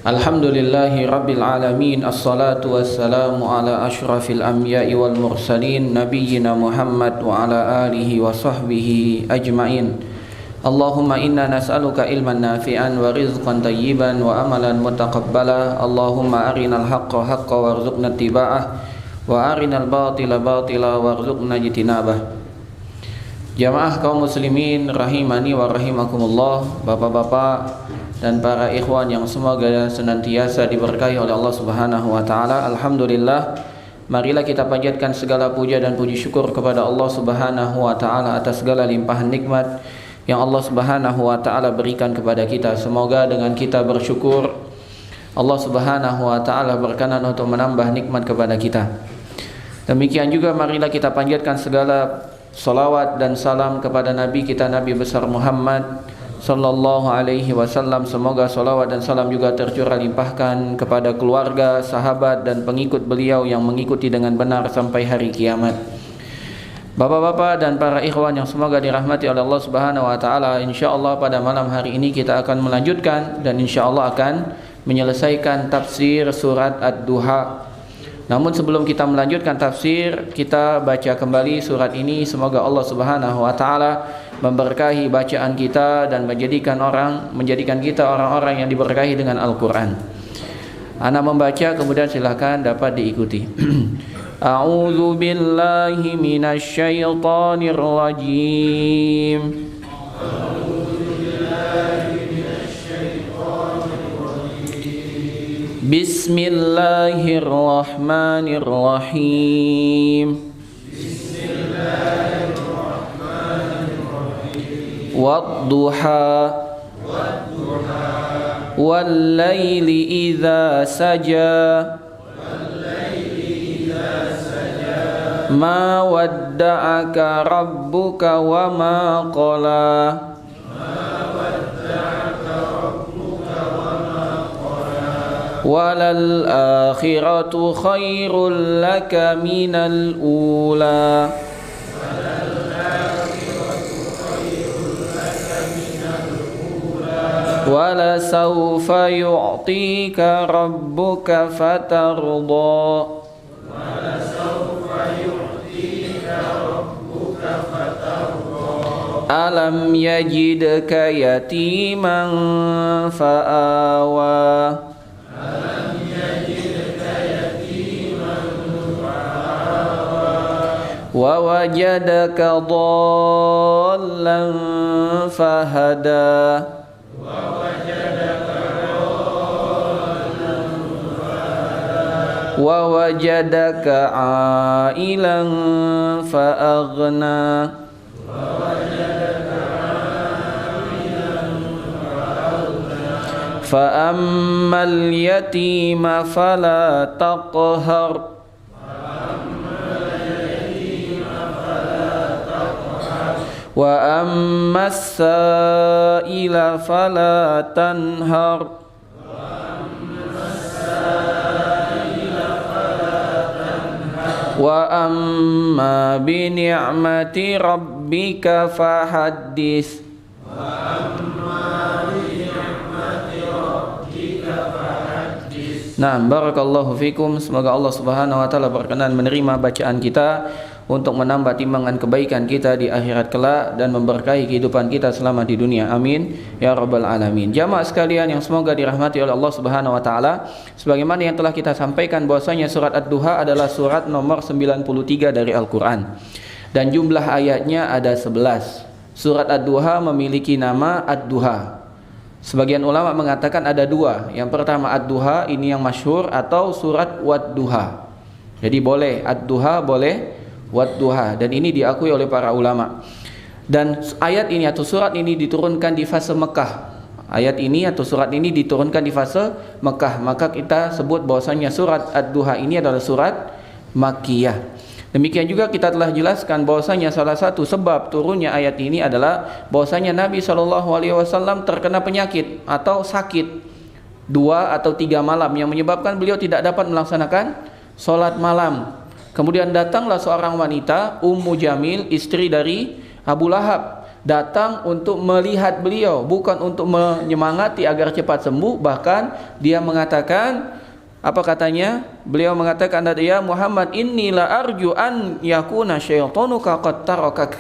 Alhamdulillahi Rabbil Alamin. Assalatu wassalamu ala ashrafil anbiya'i wal mursalin Nabiyyina Muhammad wa ala alihi wa sahbihi ajma'in. Allahumma inna nas'aluka ilman nafi'an wa rizqan tayyiban wa amalan mutaqabbala. Allahumma arinal haqqa haqqa warzuqna ittiba'ah wa arinal batila batila warzuqna ijtinabah. Jamaah kaum muslimin rahimani wa rahimakumullah, bapak-bapak dan para ikhwan yang semoga senantiasa diberkahi oleh Allah Subhanahu wa taala. Alhamdulillah, marilah kita panjatkan segala puja dan puji syukur kepada Allah Subhanahu wa taala atas segala limpahan nikmat yang Allah Subhanahu wa taala berikan kepada kita. Semoga dengan kita bersyukur, Allah Subhanahu wa taala berkenan untuk menambah nikmat kepada kita. Demikian juga marilah kita panjatkan segala salawat dan salam kepada Nabi kita, Nabi besar Muhammad sallallahu alaihi wasallam. Semoga salawat dan salam juga tercurah limpahkan kepada keluarga, sahabat dan pengikut beliau yang mengikuti dengan benar sampai hari kiamat. Bapak-bapak dan para ikhwan yang semoga dirahmati oleh Allah Subhanahu wa taala, insyaallah pada malam hari ini kita akan melanjutkan dan insyaallah akan menyelesaikan tafsir surat Ad-Duha. Namun sebelum kita melanjutkan tafsir, kita baca kembali surat ini. Semoga Allah Subhanahu wa taala memberkahi bacaan kita dan menjadikan kita orang-orang yang diberkahi dengan Al-Qur'an. Ana membaca, kemudian silakan dapat diikuti. A'udzu billahi minasy syaithanir rajim. Bismillahirrahmanirrahim. Wadduha Wallaili idza saja Ma wadda'aka rabbuka wa ma qala Walal akhiratu khairul laka minal ula Wala sawfa yu'tika rabbuka fatarda Alam yajidka yatiman fa'awa Wa wajadaka dhallan fahada Wa wajadaka ailan fa'aghna Fa ammal yatima fala taqhar Wa ammas sa'ila fala tanhar Wa amma bi ni'mati rabbika fahaddits Nah, barakallahu fikum. Semoga Allah Subhanahu wa taala berkenan menerima bacaan kita untuk menambah timbangan kebaikan kita di akhirat kelak dan memberkahi kehidupan kita selama di dunia. Amin ya rabbal alamin. Jamaah sekalian yang semoga dirahmati oleh Allah Subhanahu wa taala, sebagaimana yang telah kita sampaikan bahwasanya surat Ad-Duha adalah surat nomor 93 dari Al-Qur'an dan jumlah ayatnya ada 11. Surat Ad-Duha memiliki nama Ad-Duha. Sebagian ulama mengatakan ada dua. Yang pertama Ad-Duha, ini yang masyhur, atau surat Wad-Duha. Jadi boleh Ad-Duha, boleh Wad-Duha, dan ini diakui oleh para ulama. Dan ayat ini atau surat ini diturunkan di fase Mekah. Ayat ini atau surat ini diturunkan di fase Mekah. Maka kita sebut bahwasanya surat Ad-Duha ini adalah surat Makkiyah. Demikian juga kita telah jelaskan bahwasanya salah satu sebab turunnya ayat ini adalah bahwasanya Nabi SAW terkena penyakit atau sakit 2 atau 3 malam yang menyebabkan beliau tidak dapat melaksanakan sholat malam. Kemudian datanglah seorang wanita, Ummu Jamil, istri dari Abu Lahab, datang untuk melihat beliau, bukan untuk menyemangati agar cepat sembuh. Bahkan dia mengatakan, apa katanya? Beliau mengatakan, ya Muhammad, inni la arju an yakuna syaitanuka qad tarakak.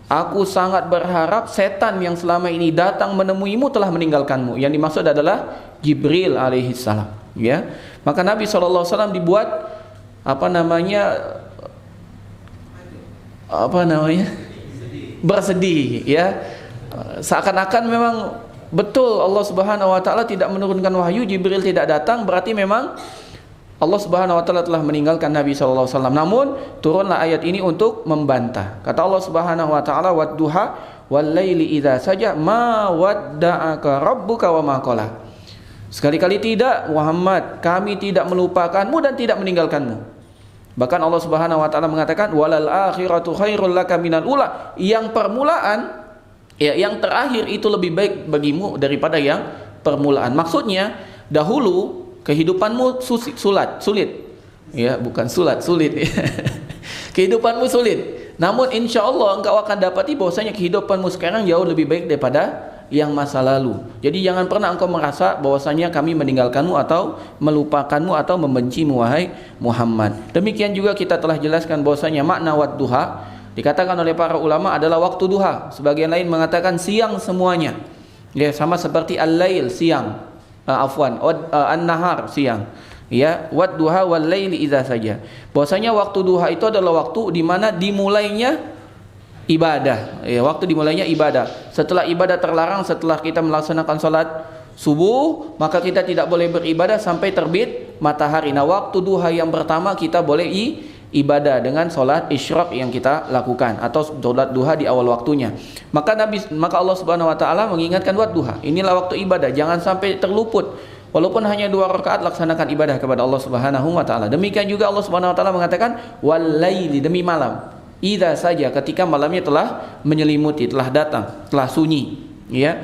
Aku sangat berharap setan yang selama ini datang menemuimu telah meninggalkanmu. Yang dimaksud adalah Jibril alaihissalam. Ya, maka Nabi SAW dibuat bersedih, ya. Seakan-akan memang betul Allah Subhanahu wa taala tidak menurunkan wahyu, Jibril tidak datang, berarti memang Allah Subhanahu wa taala telah meninggalkan Nabi sallallahu alaihi wasallam. Namun turunlah ayat ini untuk membantah. Kata Allah Subhanahu wa taala, "Wadduha wal laili idza saja ma wadda'aka rabbuka wa ma qala." Sekali-kali tidak, Muhammad, kami tidak melupakanmu dan tidak meninggalkanmu. Bahkan Allah Subhanahu wa taala mengatakan, "Walal akhiratu khairul laka minal ula." Yang permulaan, ya, yang terakhir itu lebih baik bagimu daripada yang permulaan. Maksudnya, dahulu kehidupanmu sulit, ya, bukan sulit. Kehidupanmu sulit, namun insya Allah engkau akan dapati bahwasanya kehidupanmu sekarang jauh lebih baik daripada yang masa lalu. Jadi jangan pernah engkau merasa bahwasanya kami meninggalkanmu atau melupakanmu atau membencimu, wahai Muhammad. Demikian juga kita telah jelaskan bahwasanya makna wadduha dikatakan oleh para ulama adalah waktu duha. Sebagian lain mengatakan siang semuanya, ya, sama seperti al-lail siang, an-nahar siang, ya, wadduha wal laili idza saja. Bahwasanya waktu duha itu adalah waktu di mana dimulainya ibadah, ya, waktu dimulainya ibadah. Setelah ibadah terlarang, setelah kita melaksanakan salat subuh, maka kita tidak boleh beribadah sampai terbit matahari. Nah, waktu duha yang pertama kita boleh ibadah dengan salat isyraq yang kita lakukan atau salat duha di awal waktunya. Maka Allah Subhanahu wa taala mengingatkan wadduha. Inilah waktu ibadah, jangan sampai terluput. Walaupun hanya 2 rakaat, laksanakan ibadah kepada Allah Subhanahu wa taala. Demikian juga Allah Subhanahu wa taala mengatakan wal laili, demi malam. Idza saja, ketika malamnya telah menyelimuti, telah datang, telah sunyi, ya.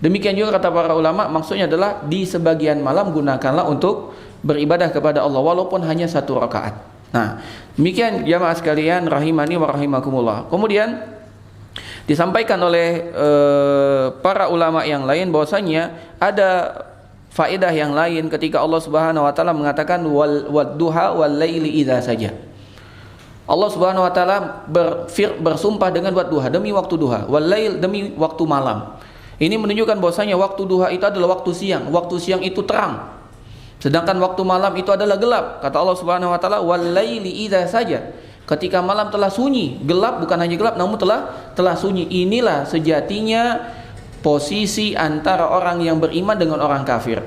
Demikian juga kata para ulama, maksudnya adalah di sebagian malam gunakanlah untuk beribadah kepada Allah walaupun hanya 1 rakaat. Nah, demikian jamaah sekalian rahimani wa rahimakumullah. Kemudian disampaikan oleh para ulama yang lain bahwasanya ada faedah yang lain ketika Allah Subhanahu wa taala mengatakan wadduha wal laili idza saja. Allah Subhanahu wa taala bersumpah dengan wadduha, demi waktu duha, wal lail, demi waktu malam. Ini menunjukkan bahwasanya waktu duha itu adalah waktu siang. Waktu siang itu terang. Sedangkan waktu malam itu adalah gelap. Kata Allah Subhanahu wa taala, "Wal laili idza saja." Ketika malam telah sunyi, gelap, bukan hanya gelap namun telah sunyi. Inilah sejatinya posisi antara orang yang beriman dengan orang kafir.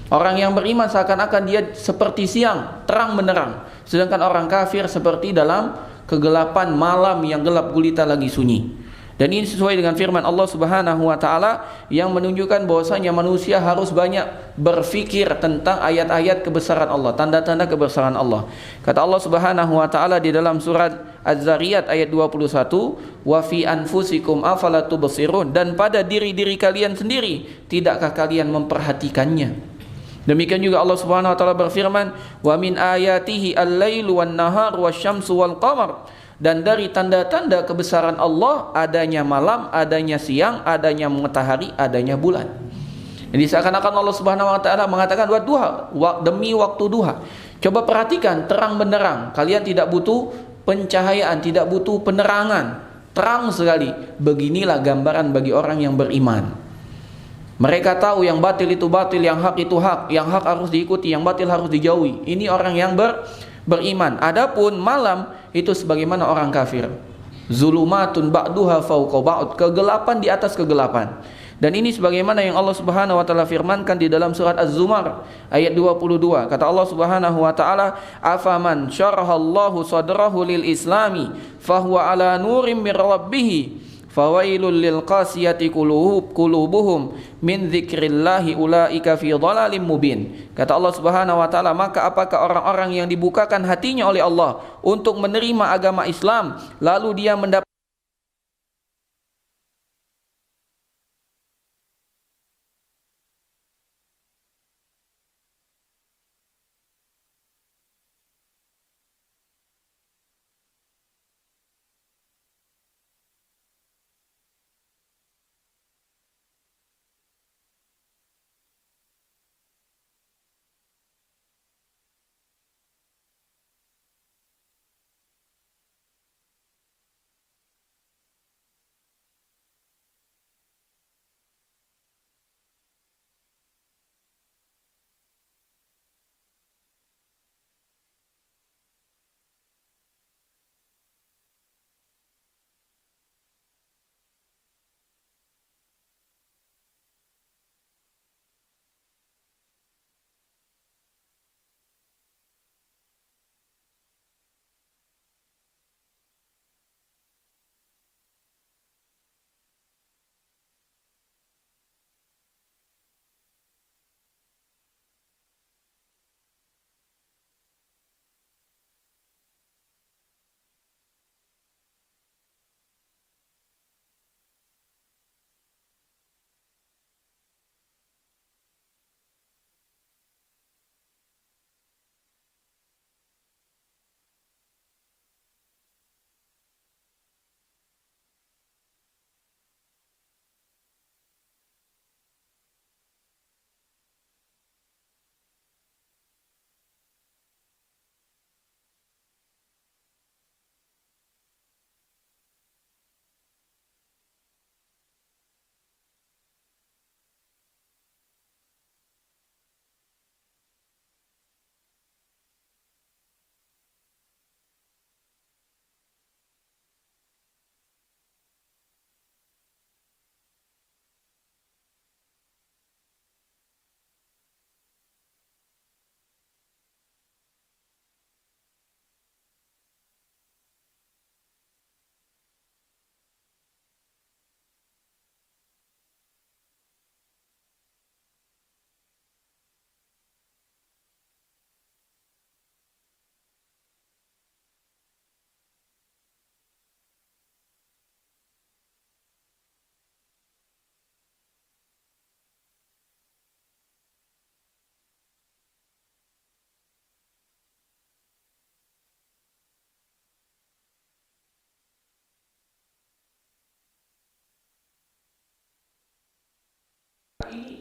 Orang yang beriman seakan-akan dia seperti siang, terang benderang. Sedangkan orang kafir seperti dalam kegelapan malam yang gelap gulita lagi sunyi. Dan ini sesuai dengan firman Allah Subhanahu wa taala yang menunjukkan bahwasanya manusia harus banyak berfikir tentang ayat-ayat kebesaran Allah, tanda-tanda kebesaran Allah. Kata Allah Subhanahu wa taala di dalam surat Az-Zariyat ayat 21, "Wa fi anfusikum afala tubsirun," dan pada diri-diri kalian sendiri tidakkah kalian memperhatikannya? Demikian juga Allah Subhanahu wa taala berfirman, "Wa min ayatihi al-lailu wan-nahar wasyamsu wal-qamar." Dan dari tanda-tanda kebesaran Allah adanya malam, adanya siang, adanya matahari, adanya bulan. Jadi seakan-akan Allah Subhanahu wa taala mengatakan wadduha, demi waktu duha. Coba perhatikan, terang benderang. Kalian tidak butuh pencahayaan, tidak butuh penerangan. Terang sekali. Beginilah gambaran bagi orang yang beriman. Mereka tahu yang batil itu batil, yang hak itu hak, yang hak harus diikuti, yang batil harus dijauhi. Ini orang yang beriman. Adapun malam itu sebagaimana orang kafir. Zulumatun ba'duha fawqa ba'd, kegelapan di atas kegelapan. Dan ini sebagaimana yang Allah Subhanahu wa taala firmankan di dalam surat Az-Zumar ayat 22. Kata Allah Subhanahu wa taala, "Afaman syarahallahu sadrahu lil islami fahuwa ala nurim mir rabbih fawailul lil qasiyati qulubuhum min dzikrillahi ulaika fi dhalalim mubin." Kata Allah Subhanahu wa taala, maka apakah orang-orang yang dibukakan hatinya oleh Allah untuk menerima agama Islam lalu dia mendapat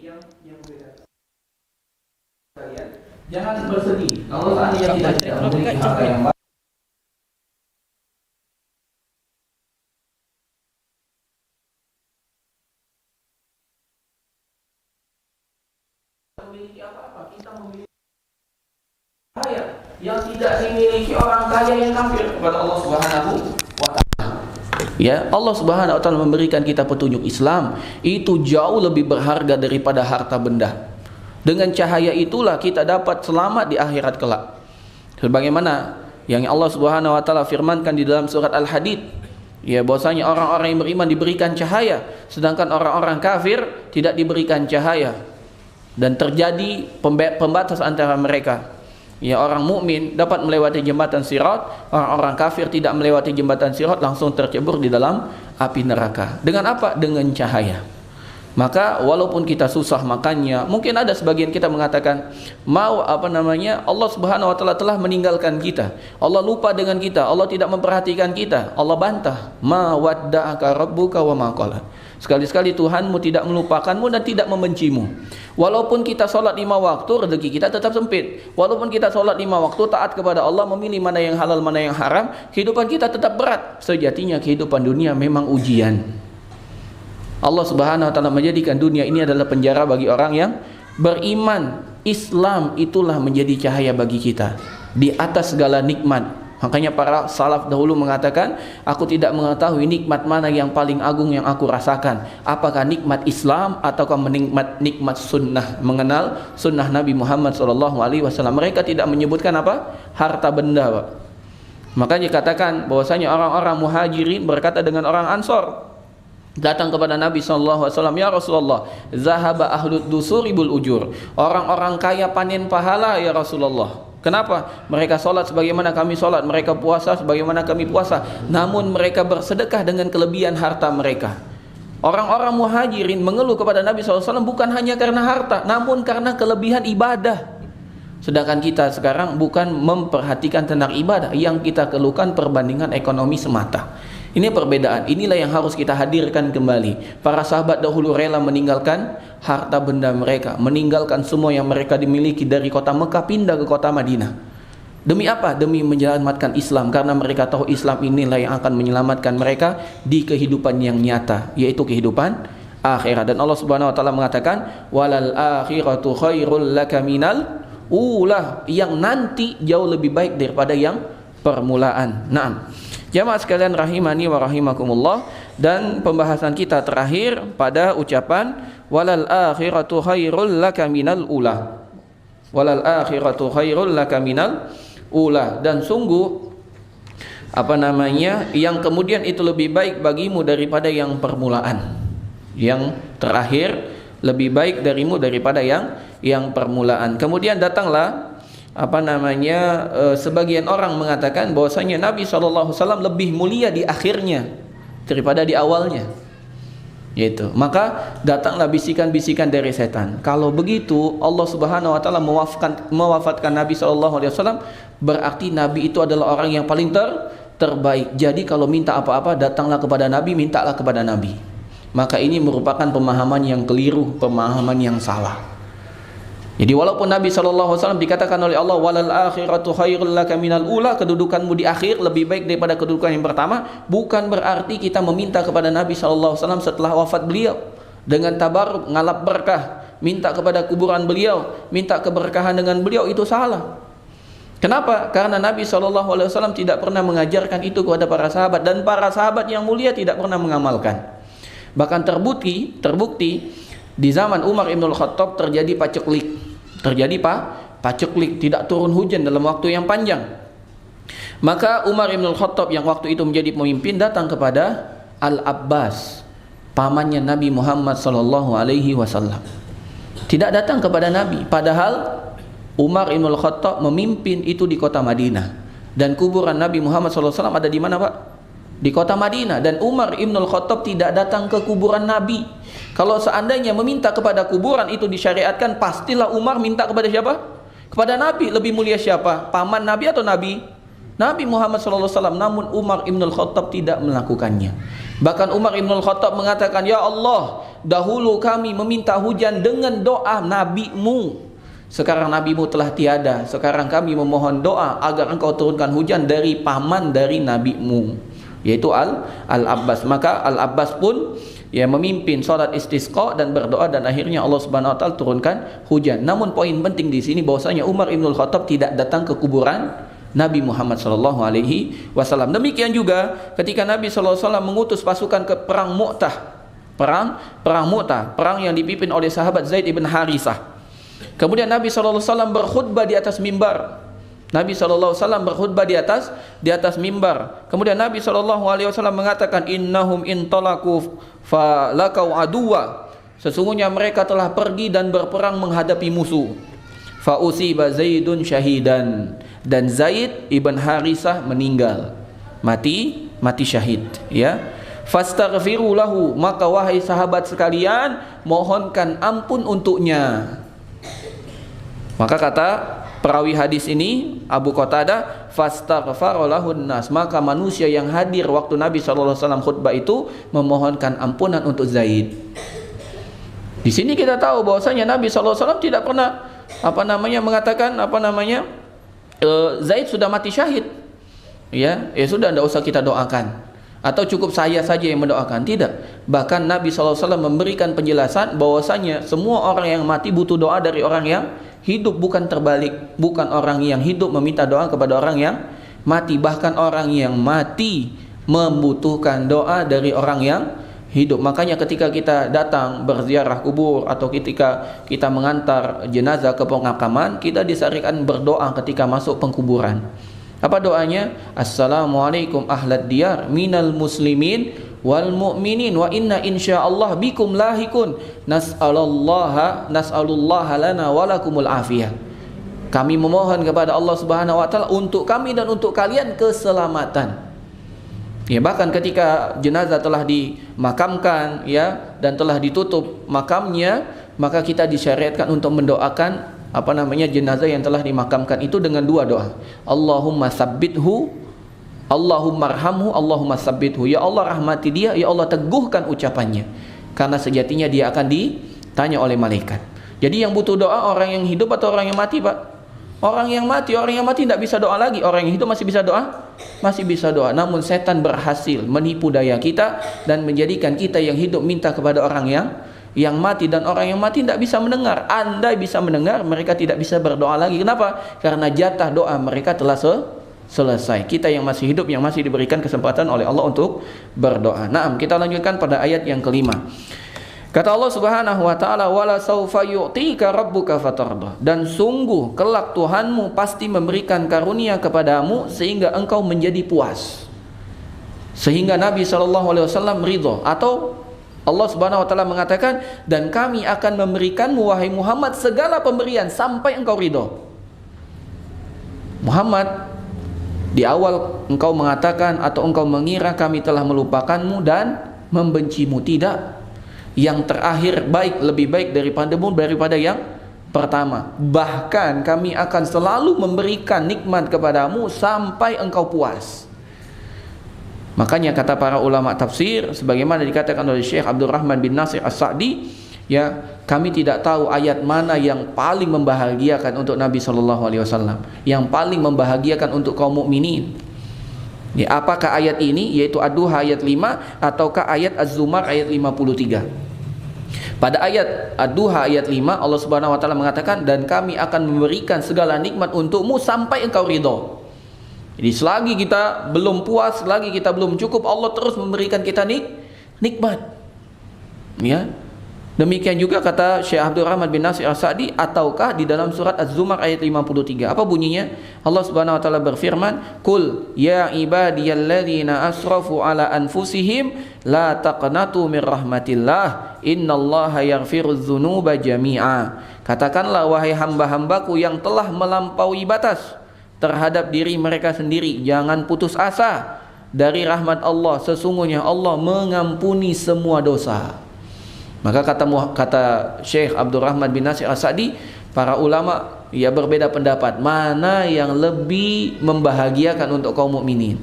yang beda. Kalian jangan bersedih kalau seandainya tidak memiliki harta yang baik. Memiliki apa-apa, kita memiliki kaya yang tidak dimiliki orang kaya yang kafir kepada Allah Subhanahu wa taala. Ya, Allah Subhanahu wa taala memberikan kita petunjuk Islam itu jauh lebih berharga daripada harta benda. Dengan cahaya itulah kita dapat selamat di akhirat kelak. Sebagaimana yang Allah Subhanahu wa taala firmankan di dalam surat Al-Hadid, ya, bahwasanya orang-orang yang beriman diberikan cahaya, sedangkan orang-orang kafir tidak diberikan cahaya. Dan terjadi pembatas antara mereka. Ya, orang mukmin dapat melewati jembatan Sirat, orang-orang kafir tidak melewati jembatan Sirat, langsung tercebur di dalam api neraka. Dengan apa? Dengan cahaya. Maka walaupun kita susah makannya, mungkin ada sebagian kita mengatakan Allah Subhanahu wa taala telah meninggalkan kita. Allah lupa dengan kita, Allah tidak memperhatikan kita. Allah bantah, ma wadda'aka rabbuka wa ma qala. Sekali-sekali Tuhanmu tidak melupakanmu dan tidak membencimu. Walaupun kita sholat 5 waktu, rezeki kita tetap sempit. Walaupun kita sholat 5 waktu, taat kepada Allah, memilih mana yang halal, mana yang haram, kehidupan kita tetap berat. Sejatinya kehidupan dunia memang ujian. Allah Subhanahu wa taala menjadikan dunia ini adalah penjara bagi orang yang beriman. Islam itulah menjadi cahaya bagi kita di atas segala nikmat. Makanya para salaf dahulu mengatakan, aku tidak mengetahui nikmat mana yang paling agung yang aku rasakan. Apakah nikmat Islam ataukah nikmat sunnah, mengenal sunnah Nabi Muhammad SAW. Mereka tidak menyebutkan apa? Harta benda, Pak. Makanya katakan bahwasanya orang-orang muhajirin berkata dengan orang Ansor, datang kepada Nabi SAW, ya Rasulullah, zahaba ahlud dusuribul ujur. Orang-orang kaya panen pahala ya Rasulullah. Kenapa? Mereka sholat sebagaimana kami sholat, mereka puasa sebagaimana kami puasa, namun mereka bersedekah dengan kelebihan harta mereka. Orang-orang muhajirin mengeluh kepada Nabi SAW bukan hanya karena harta, namun karena kelebihan ibadah. Sedangkan kita sekarang bukan memperhatikan tentang ibadah, yang kita keluhkan perbandingan ekonomi semata. Ini perbedaan, inilah yang harus kita hadirkan kembali. Para sahabat dahulu rela meninggalkan harta benda mereka, meninggalkan semua yang mereka dimiliki dari kota Mekah pindah ke kota Madinah. Demi apa? Demi menyelamatkan Islam, karena mereka tahu Islam inilah yang akan menyelamatkan mereka di kehidupan yang nyata, yaitu kehidupan akhirat. Dan Allah Subhanahu wa taala mengatakan, walal akhiratu khairul laka minal ula, yang nanti jauh lebih baik daripada yang permulaan. Naam. Jamaah sekalian rahimani wa rahimakumullah, dan pembahasan kita terakhir pada ucapan walal akhiratu khairul laka minal ula. Walal akhiratu khairul laka minal ula, dan sungguh yang kemudian itu lebih baik bagimu daripada yang permulaan. Yang terakhir lebih baik darimu daripada yang permulaan. Kemudian datanglah sebagian orang mengatakan bahwasanya Nabi SAW lebih mulia di akhirnya daripada di awalnya. Yaitu, maka datanglah bisikan-bisikan dari setan. Kalau begitu Allah Subhanahu wa taala mewafatkan Nabi SAW, berarti Nabi itu adalah orang yang paling terbaik. Jadi kalau minta apa-apa datanglah kepada Nabi, mintalah kepada Nabi. Maka ini merupakan pemahaman yang keliru, pemahaman yang salah. Jadi walaupun Nabi SAW dikatakan oleh Allah walal akhiratu khairul laka minal ula, kedudukanmu di akhir lebih baik daripada kedudukan yang pertama, bukan berarti kita meminta kepada Nabi SAW setelah wafat beliau dengan tabarruk, ngalap berkah, minta kepada kuburan beliau, minta keberkahan dengan beliau, itu salah. Kenapa? Karena Nabi SAW tidak pernah mengajarkan itu kepada para sahabat, dan para sahabat yang mulia tidak pernah mengamalkan. Bahkan terbukti di zaman Umar Ibn Khattab terjadi paceklik. Paceklik, tidak turun hujan dalam waktu yang panjang. Maka Umar Ibn Khattab yang waktu itu menjadi pemimpin datang kepada Al-Abbas, pamannya Nabi Muhammad SAW. Tidak datang kepada Nabi, padahal Umar Ibn Khattab memimpin itu di kota Madinah, dan kuburan Nabi Muhammad SAW ada di mana, Pak? Di kota Madinah. Dan Umar Ibn Khattab tidak datang ke kuburan Nabi. Kalau seandainya meminta kepada kuburan itu disyariatkan, pastilah Umar minta kepada siapa? Kepada Nabi. Lebih mulia siapa? Paman Nabi atau Nabi? Nabi Muhammad SAW. Namun Umar Ibn Khattab tidak melakukannya. Bahkan Umar Ibn Khattab mengatakan, "Ya Allah, dahulu kami meminta hujan dengan doa nabimu. Sekarang nabimu telah tiada. Sekarang kami memohon doa agar engkau turunkan hujan dari paman dari nabimu, yaitu Al-Abbas." Maka Al-Abbas pun memimpin salat istisqa dan berdoa, dan akhirnya Allah Subhanahu wa taala turunkan hujan. Namun poin penting di sini bahwasanya Umar Ibn Khattab tidak datang ke kuburan Nabi Muhammad sallallahu alaihi wasallam. Demikian juga ketika Nabi sallallahu alaihi wasallam mengutus pasukan ke perang Mu'tah. Perang Mu'tah, perang yang dipimpin oleh sahabat Zaid ibn Harithah. Kemudian Nabi sallallahu alaihi wasallam berkhutbah di atas mimbar. Nabi sallallahu alaihi wasallam berkhutbah di atas mimbar. Kemudian Nabi sallallahu alaihi wasallam mengatakan, "Innahum intalaku falakau aduwa." Sesungguhnya mereka telah pergi dan berperang menghadapi musuh. Fa usiba Zaidun syahidan, dan Zaid ibn Harithah meninggal, mati syahid, ya. Fastaghfiru lahu, maka wahai sahabat sekalian, mohonkan ampun untuknya. Maka kata perawi hadis ini, Abu Qatadah, fastaghfara lahun nas, maka manusia yang hadir waktu Nabi sallallahu alaihi wasallam khutbah itu memohonkan ampunan untuk Zaid. Di sini kita tahu bahwasanya Nabi sallallahu alaihi wasallam tidak pernah mengatakan Zaid sudah mati syahid, ya sudah, tidak usah kita doakan, atau cukup saya saja yang mendoakan. Tidak, bahkan Nabi SAW memberikan penjelasan bahwasanya semua orang yang mati butuh doa dari orang yang hidup, bukan terbalik, bukan orang yang hidup meminta doa kepada orang yang mati. Bahkan orang yang mati membutuhkan doa dari orang yang hidup. Makanya ketika kita datang berziarah kubur atau ketika kita mengantar jenazah ke pemakaman, kita disyariatkan berdoa ketika masuk pengkuburan. Apa doanya? Assalamualaikum ahlad diyar minal muslimin wal mu'minin wa inna insyaallah bikum lahikun nas'alullaha lana walakumul afiyah. Kami memohon kepada Allah Subhanahu wa taala untuk kami dan untuk kalian keselamatan. Ya, bahkan ketika jenazah telah dimakamkan, ya, dan telah ditutup makamnya, maka kita disyariatkan untuk mendoakan jenazah yang telah dimakamkan itu dengan dua doa. Allahumma sabbithu, Allahumma arhamhu, Allahumma sabbithu. Ya Allah, rahmati dia, ya Allah, teguhkan ucapannya, karena sejatinya dia akan ditanya oleh malaikat. Jadi yang butuh doa orang yang hidup atau orang yang mati, Pak? Orang yang mati tidak bisa doa lagi. Orang yang hidup masih bisa doa, masih bisa doa. Namun setan berhasil menipu daya kita dan menjadikan kita yang hidup minta kepada orang yang mati, dan orang yang mati tidak bisa mendengar. Andai bisa mendengar, mereka tidak bisa berdoa lagi. Kenapa? Karena jatah doa mereka telah selesai. Kita yang masih hidup, yang masih diberikan kesempatan oleh Allah untuk berdoa. Naam, kita lanjutkan pada ayat yang kelima. Kata Allah Subhanahu wa taala, wala saufa yu'tika rabbuka fatarda, dan sungguh kelak Tuhanmu pasti memberikan karunia kepadamu sehingga engkau menjadi puas, sehingga Nabi sallallahu alaihi wasallam ridha. Atau Allah Subhanahu wa taala mengatakan, dan kami akan memberikanmu wahai Muhammad segala pemberian sampai engkau ridha. Muhammad, di awal engkau mengatakan atau engkau mengira kami telah melupakanmu dan membencimu. Tidak. Yang terakhir lebih baik daripada yang pertama. Bahkan kami akan selalu memberikan nikmat kepadamu sampai engkau puas. Makanya kata para ulama tafsir, sebagaimana dikatakan oleh Syekh Abdul Rahman bin Nasir As-Sa'di, ya, kami tidak tahu ayat mana yang paling membahagiakan untuk Nabi sallallahu alaihi wasallam, yang paling membahagiakan untuk kaum mukminin. Ya, apakah ayat ini, yaitu Ad-Duha ayat 5, ataukah ayat Az-Zumar ayat 53? Pada ayat Ad-Duha ayat 5, Allah Subhanahu wa taala mengatakan, dan kami akan memberikan segala nikmat untukmu sampai engkau ridha. Jadi selagi kita belum puas, selagi kita belum cukup, Allah terus memberikan kita nikmat. Ya. Demikian juga kata Syekh Abdul Rahman bin Nasir As-Sa'di, ataukah di dalam surat Az-Zumar ayat 53. Apa bunyinya? Allah Subhanahu wa taala berfirman, "Qul ya ibadiyalladzina asrafu ala anfusihim la taqnatu mir rahmatillah innallaha yaghfirudz dzunuba jami'a." Katakanlah wahai hamba-hambaku yang telah melampaui batas terhadap diri mereka sendiri, jangan putus asa dari rahmat Allah, sesungguhnya Allah mengampuni semua dosa. Maka kata Syekh Abdul Rahman bin Nasir As-Sa'di, para ulama berbeda pendapat mana yang lebih membahagiakan untuk kaum mukminin.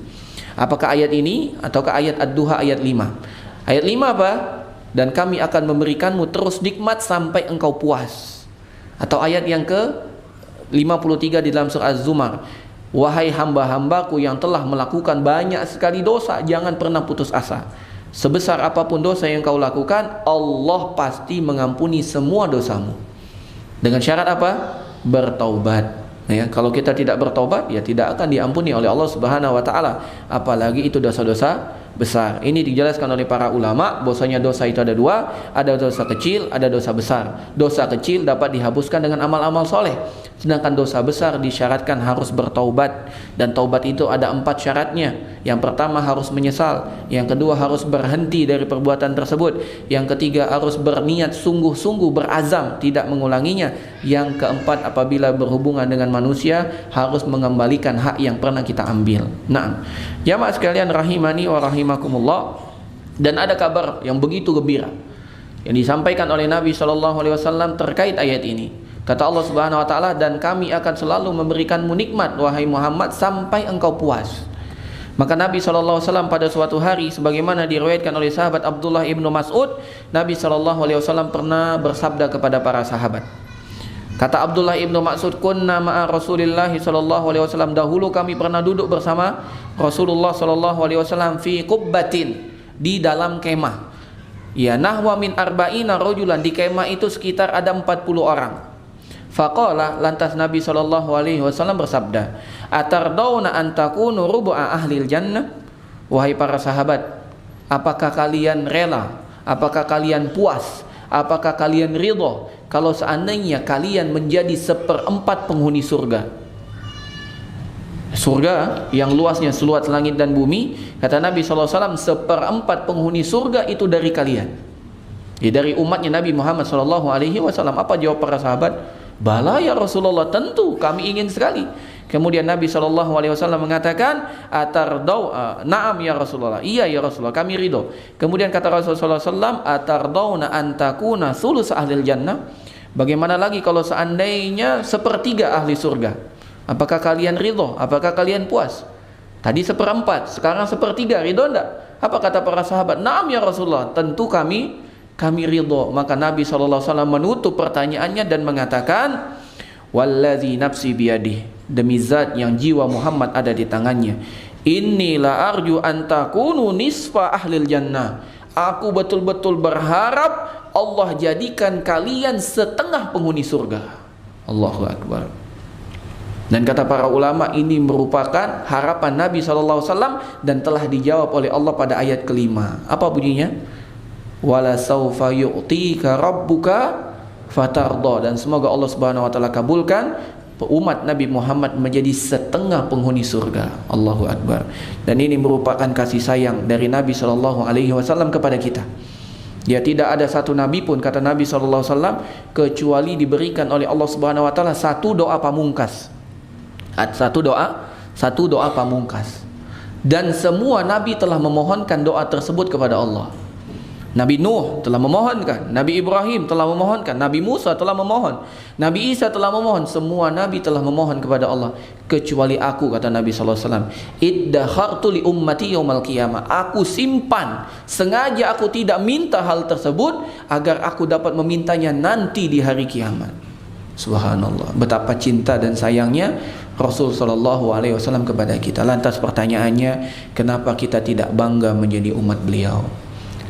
Apakah ayat ini ataukah ayat Ad-Duha ayat 5? Ayat 5 apa? Dan kami akan memberikanmu terus nikmat sampai engkau puas. Atau ayat yang ke 53 di dalam surah Az-Zumar, wahai hamba-hambaku yang telah melakukan banyak sekali dosa, jangan pernah putus asa. Sebesar apapun dosa yang kau lakukan, Allah pasti mengampuni semua dosamu. Dengan syarat apa? Bertaubat. Ya, kalau kita tidak bertaubat, ya tidak akan diampuni oleh Allah Subhanahu wa taala, apalagi itu dosa-dosa besar. Ini dijelaskan oleh para ulama bahwasanya dosa itu ada dua, ada dosa kecil, ada dosa besar. Dosa kecil dapat dihapuskan dengan amal-amal soleh, sedangkan dosa besar disyaratkan harus bertaubat, dan taubat itu ada 4 syaratnya. Yang pertama harus menyesal, yang kedua harus berhenti dari perbuatan tersebut, yang ketiga harus berniat sungguh-sungguh berazam tidak mengulanginya, yang keempat apabila berhubungan dengan manusia harus mengembalikan hak yang pernah kita ambil. Nah, jamaah sekalian rahimani wa rahimakumullah, dan ada kabar yang begitu gembira yang disampaikan oleh Nabi SAW terkait ayat ini. Kata Allah Subhanahu wa taala, dan kami akan selalu memberikanmu nikmat wahai Muhammad sampai engkau puas. Maka Nabi SAW pada suatu hari, sebagaimana diriwayatkan oleh sahabat Abdullah ibnu Mas'ud, Nabi SAW pernah bersabda kepada para sahabat. Kata Abdullah ibnu Mas'ud, kunna ma'a Rasulillah SAW, dahulu kami pernah duduk bersama Rasulullah SAW fi qubbatin, di dalam kemah. Ya, nahwa min arba'ina rajulan, di kemah itu sekitar ada 40 orang. Faqala, lantas Nabi SAW bersabda, atardawna an takunu rubu'a ahlil jannah, wahai para sahabat, apakah kalian rela, apakah kalian puas, apakah kalian ridho kalau seandainya kalian menjadi 1/4 penghuni surga? Surga yang luasnya seluas langit dan bumi, kata Nabi SAW, 1/4 penghuni surga itu dari kalian, ya, dari umatnya Nabi Muhammad SAW. Apa jawab para sahabat? Bala ya Rasulullah, tentu kami ingin sekali. Kemudian Nabi SAW mengatakan, atardau, na'am ya Rasulullah, iya ya Rasulullah, kami ridho. Kemudian kata Rasulullah SAW, atardawna antakuna sulus ahlil jannah, bagaimana lagi kalau seandainya 1/3 ahli surga? Apakah kalian ridho? Apakah kalian puas? Tadi 1/4, sekarang 1/3, ridho enggak? Apa kata para sahabat? Na'am ya Rasulullah, tentu kami ridho. Maka Nabi SAW menutup pertanyaannya dan mengatakan, wallazi nafsi biyadih, demi zat yang jiwa Muhammad ada di tangannya, inni la arju an takunu nisfa ahlil jannah, aku betul-betul berharap Allah jadikan kalian setengah penghuni surga. Allahu Akbar. Dan kata para ulama, ini merupakan harapan Nabi SAW dan telah dijawab oleh Allah pada ayat kelima. Apa bunyinya? Wala saufa yu'tika rabbuka fatarda, dan semoga Allah Subhanahu wa taala kabulkan umat Nabi Muhammad menjadi setengah penghuni surga. Allahu Akbar. Dan ini merupakan kasih sayang dari Nabi SAW kepada kita. Ya, tidak ada satu nabi pun, kata Nabi SAW, kecuali diberikan oleh Allah Subhanahu wa taala satu doa pamungkas. Satu doa pamungkas. Dan semua nabi telah memohonkan doa tersebut kepada Allah. Nabi Nuh telah memohonkan, Nabi Ibrahim telah memohonkan, Nabi Musa telah memohon, Nabi Isa telah memohon, semua nabi telah memohon kepada Allah, kecuali aku, kata Nabi SAW, iddakhartu li ummati yaumal qiyamah, aku simpan, sengaja aku tidak minta hal tersebut agar aku dapat memintanya nanti di hari kiamat. Subhanallah, betapa cinta dan sayangnya Rasul SAW kepada kita. Lantas pertanyaannya, kenapa kita tidak bangga menjadi umat beliau?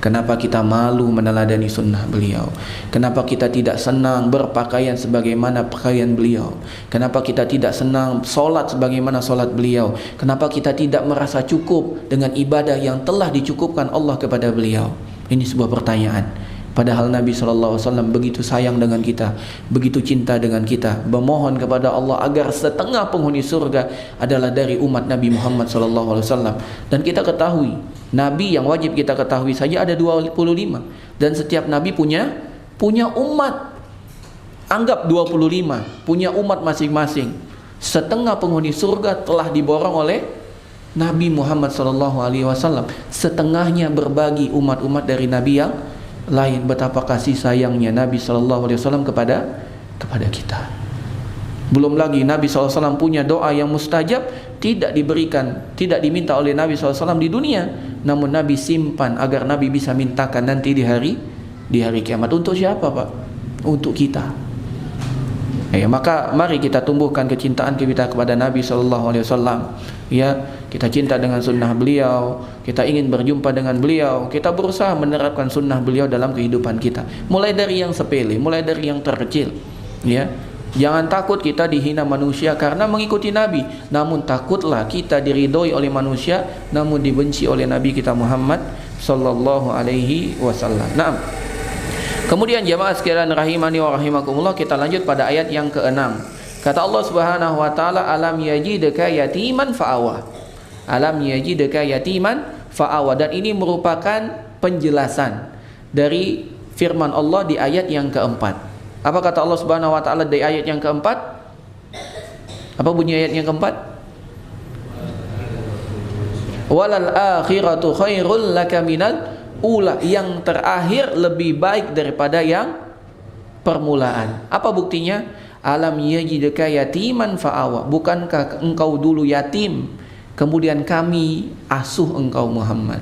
Kenapa kita malu meneladani sunnah beliau? Kenapa kita tidak senang berpakaian sebagaimana pakaian beliau? Kenapa kita tidak senang solat sebagaimana solat beliau? Kenapa kita tidak merasa cukup dengan ibadah yang telah dicukupkan Allah kepada beliau? Ini sebuah pertanyaan. Padahal Nabi SAW begitu sayang dengan kita, begitu cinta dengan kita, memohon kepada Allah agar setengah penghuni surga adalah dari umat Nabi Muhammad SAW. Dan kita ketahui, Nabi yang wajib kita ketahui saja ada 25, dan setiap Nabi punya umat. Anggap 25, punya umat masing-masing. Setengah penghuni surga telah diborong oleh Nabi Muhammad SAW. Setengahnya berbagi umat-umat dari Nabi yang lain. Betapa kasih sayangnya Nabi SAW kepada kita. Belum lagi Nabi SAW punya doa yang mustajab tidak diberikan, tidak diminta oleh Nabi SAW di dunia, namun Nabi simpan agar Nabi bisa mintakan nanti di hari kiamat. Untuk siapa, Pak? Untuk kita. Ya, maka mari kita tumbuhkan kecintaan kita kepada Nabi SAW. Ya, kita cinta dengan sunnah beliau, kita ingin berjumpa dengan beliau, kita berusaha menerapkan sunnah beliau dalam kehidupan kita. Mulai dari yang sepele, mulai dari yang terkecil. Ya, jangan takut kita dihina manusia karena mengikuti Nabi, namun takutlah kita diridhoi oleh manusia, namun dibenci oleh Nabi kita Muhammad sallallahu alaihi wasallam. Naam. Kemudian jemaah sekalian rahimani wa rahimakumullah, kita lanjut pada ayat yang ke-6. Kata Allah Subhanahu wa taala, alam yajidka yatiman fa'awa. Alam yajidka yatiman fa'awa, dan ini merupakan penjelasan dari firman Allah di ayat yang keempat. Apa kata Allah Subhanahu wa taala di ayat yang keempat? Apa bunyi ayat yang keempat? Walal akhiratu khairul laka minal ula, yang terakhir lebih baik daripada yang permulaan. Apa buktinya? Alam yajidka yatiman fa'awa. Bukankah engkau dulu yatim, kemudian kami asuh engkau Muhammad?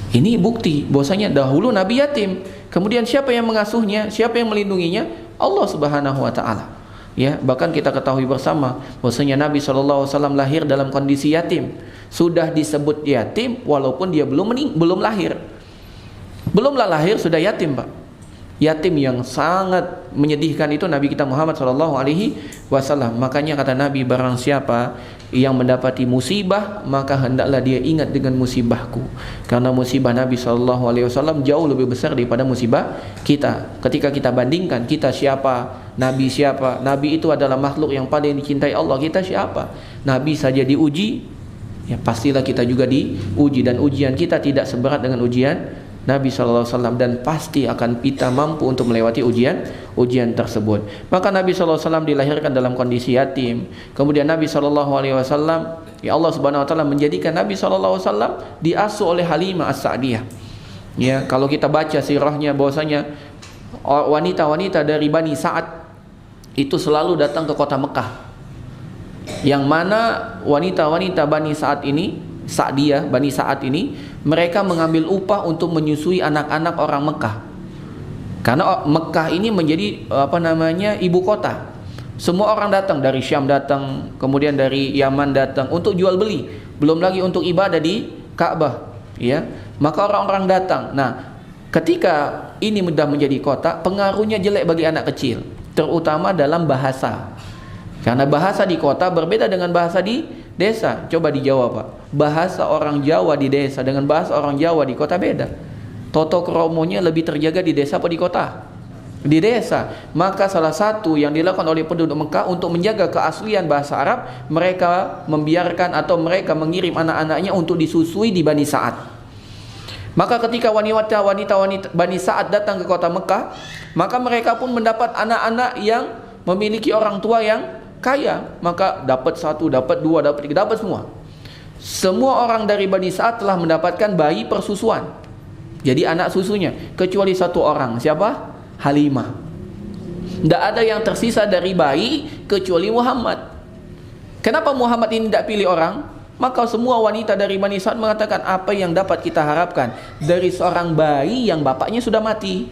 Ini bukti bahwasanya dahulu Nabi yatim, kemudian siapa yang mengasuhnya, siapa yang melindunginya? Allah Subhanahu wa taala. Ya, bahkan kita ketahui bersama bahwasanya Nabi SAW lahir dalam kondisi yatim. Sudah disebut yatim walaupun dia belum lahir. Belumlah lahir sudah yatim, Pak. Yatim yang sangat menyedihkan itu Nabi kita Muhammad SAW. Makanya kata Nabi, barang siapa yang mendapati musibah, maka hendaklah dia ingat dengan musibahku. Karena musibah Nabi SAW jauh lebih besar daripada musibah kita. Ketika kita bandingkan, kita siapa, Nabi siapa? Nabi itu adalah makhluk yang paling dicintai Allah. Kita siapa? Nabi saja diuji, ya pastilah kita juga diuji. Dan ujian kita tidak seberat dengan ujian Nabi SAW, dan pasti akan kita mampu untuk melewati ujian tersebut. Maka Nabi SAW dilahirkan dalam kondisi yatim. Kemudian Nabi SAW, ya Allah Subhanahu wa taala menjadikan Nabi SAW diasuh oleh Halimah As-Sa'diyah. Ya, kalau kita baca sirahnya bahwasanya wanita-wanita dari Bani Sa'ad itu selalu datang ke kota Mekah. Yang mana wanita-wanita Bani Sa'ad ini, Sa'diyah, Bani Sa'ad ini, mereka mengambil upah untuk menyusui anak-anak orang Mekah. Karena Mekah ini menjadi ibu kota. Semua orang datang, dari Syam datang, kemudian dari Yaman datang untuk jual beli, belum lagi untuk ibadah di Ka'bah, ya. Maka orang-orang datang. Nah, ketika ini sudah menjadi kota, pengaruhnya jelek bagi anak kecil, terutama dalam bahasa. Karena bahasa di kota berbeda dengan bahasa di desa. Coba dijawab, Pak. Bahasa orang Jawa di desa dengan bahasa orang Jawa di kota beda. Toto kromonya lebih terjaga di desa apa di kota? Di desa. Maka salah satu yang dilakukan oleh penduduk Mekah untuk menjaga keaslian bahasa Arab, mereka membiarkan atau mereka mengirim anak-anaknya untuk disusui di Bani Sa'ad. Maka ketika wanita-wanita Bani Sa'ad datang ke kota Mekah, maka mereka pun mendapat anak-anak yang memiliki orang tua yang kaya. Maka dapat satu, dapat dua, dapat tiga, dapat semua. Semua orang dari Bani Sa'ad telah mendapatkan bayi persusuan, jadi anak susunya, kecuali satu orang. Siapa? Halimah. Tidak ada yang tersisa dari bayi kecuali Muhammad. Kenapa Muhammad ini tidak pilih orang? Maka semua wanita dari Bani Sa'ad mengatakan, apa yang dapat kita harapkan dari seorang bayi yang bapaknya sudah mati?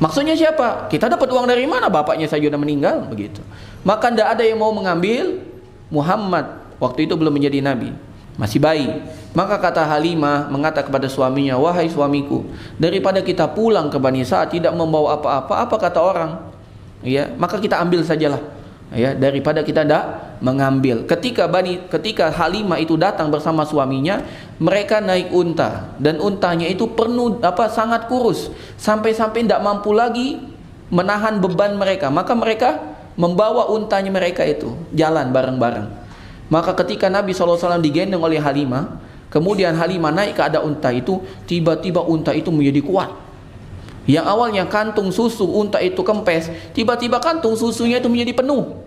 Maksudnya siapa? Kita dapat uang dari mana? Bapaknya saja sudah meninggal, begitu. Maka tidak ada yang mau mengambil Muhammad. Waktu itu belum menjadi nabi, masih bayi. Maka kata Halimah mengatakan kepada suaminya, wahai suamiku, daripada kita pulang ke Bani Sa'ad tidak membawa apa-apa, apa kata orang? Ya, maka kita ambil sajalah. Ya, daripada kita tidak mengambil. Ketika Halimah itu datang bersama suaminya, mereka naik unta, dan untanya itu penuh sangat kurus, sampai-sampai tidak mampu lagi menahan beban mereka. Maka mereka membawa untanya mereka itu jalan bareng-bareng. Maka ketika Nabi SAW digendong oleh Halimah, kemudian Halimah naik ke atas unta itu, tiba-tiba unta itu menjadi kuat. Yang awalnya kantung susu unta itu kempes, tiba-tiba kantung susunya itu menjadi penuh.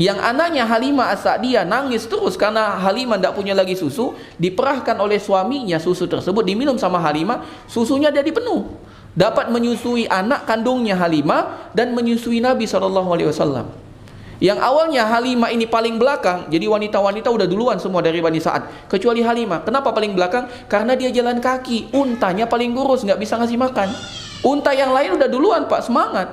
Yang anaknya Halimah As-Sa'diyah nangis terus karena Halimah tidak punya lagi susu, diperahkan oleh suaminya susu tersebut, diminum sama Halimah, susunya jadi penuh. Dapat menyusui anak kandungnya Halimah dan menyusui Nabi SAW. Yang awalnya Halimah ini paling belakang, jadi wanita-wanita udah duluan semua dari Bani Sa'ad, kecuali Halimah. Kenapa paling belakang? Karena dia jalan kaki, untanya paling kurus, nggak bisa ngasih makan. Unta yang lain udah duluan Pak, semangat.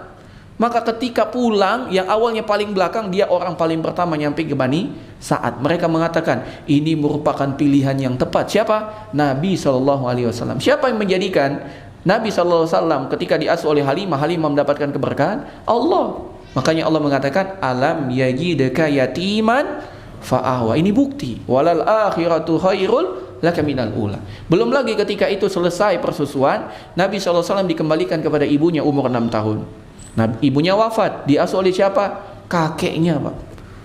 Maka ketika pulang, yang awalnya paling belakang, dia orang paling pertama nyampe ke Bani Sa'ad. Mereka mengatakan ini merupakan pilihan yang tepat. Siapa? Nabi SAW. Siapa yang menjadikan Nabi SAW ketika diasuh oleh Halimah, Halimah mendapatkan keberkahan? Allah. Makanya Allah mengatakan alam yajidka yatiman fa'ahwa. Ini bukti. Walal akhiratu khairul laka minal ula. Belum lagi ketika itu selesai persusuan, Nabi SAW dikembalikan kepada ibunya umur 6 tahun. Nah, ibunya wafat, diasuh oleh siapa? Kakeknya, Pak.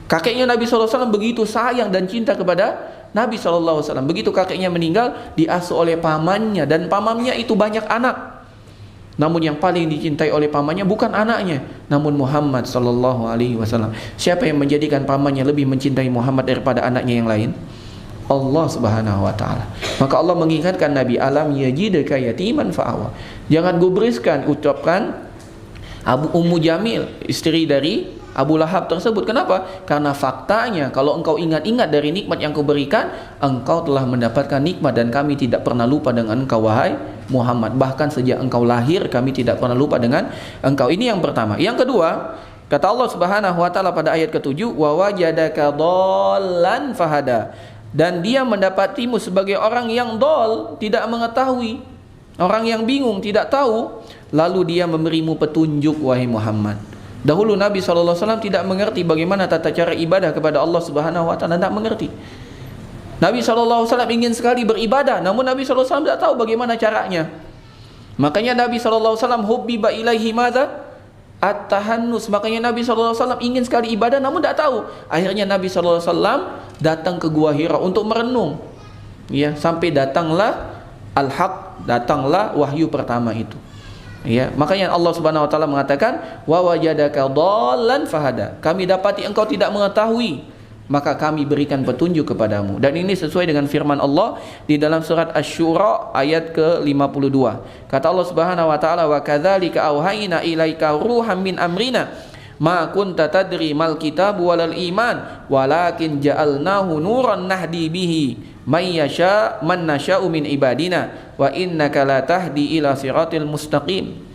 Kakeknya Nabi SAW begitu sayang dan cinta kepada Nabi SAW. Begitu kakeknya meninggal, diasuh oleh pamannya, dan pamannya itu banyak anak. Namun yang paling dicintai oleh pamannya bukan anaknya, namun Muhammad SAW. Siapa yang menjadikan pamannya lebih mencintai Muhammad daripada anaknya yang lain? Allah Subhanahu wa taala. Maka Allah mengingatkan Nabi, alam yajidka yatiman fa'awa. Jangan gubriskan ucapkan Ummu Jamil, istri dari Abu Lahab tersebut. Kenapa? Karena faktanya kalau engkau ingat-ingat dari nikmat yang kuberikan, engkau telah mendapatkan nikmat, dan kami tidak pernah lupa dengan engkau wahai Muhammad. Bahkan sejak engkau lahir kami tidak pernah lupa dengan engkau. Ini yang pertama. Yang kedua, kata Allah Subhanahu wa taala pada ayat ke-7, wa wajadaka dhallan fahada. Dan dia mendapatimu sebagai orang yang dol, tidak mengetahui, orang yang bingung, tidak tahu, lalu dia memberimu petunjuk wahai Muhammad. Dahulu Nabi SAW tidak mengerti bagaimana tata cara ibadah kepada Allah Subhanahu wa taala, tidak mengerti. Nabi SAW ingin sekali beribadah, namun Nabi SAW tidak tahu bagaimana caranya. Makanya Nabi SAW hubbiba ilaihi madza? At-tahannus. Makanya Nabi SAW ingin sekali ibadah namun tidak tahu. Akhirnya Nabi SAW datang ke Gua Hira untuk merenung. Ya, sampai datanglah al-haq, datanglah wahyu pertama itu. Ya, makanya Allah Subhanahu wa taala mengatakan wa wajadaka dhallan fahada. Kami dapati engkau tidak mengetahui, maka kami berikan petunjuk kepadamu. Dan ini sesuai dengan firman Allah di dalam surat Asy-Syura ayat ke-52. Kata Allah Subhanahu wa taala, wa kadzalika auhayna ilaika ruham min amrina ma kunta tadri mal kitab walal iman walakin ja'alnahu nuran nahdi bihi may yasha man nasha'u min ibadina wa innaka la tahdi ila siratil mustaqim.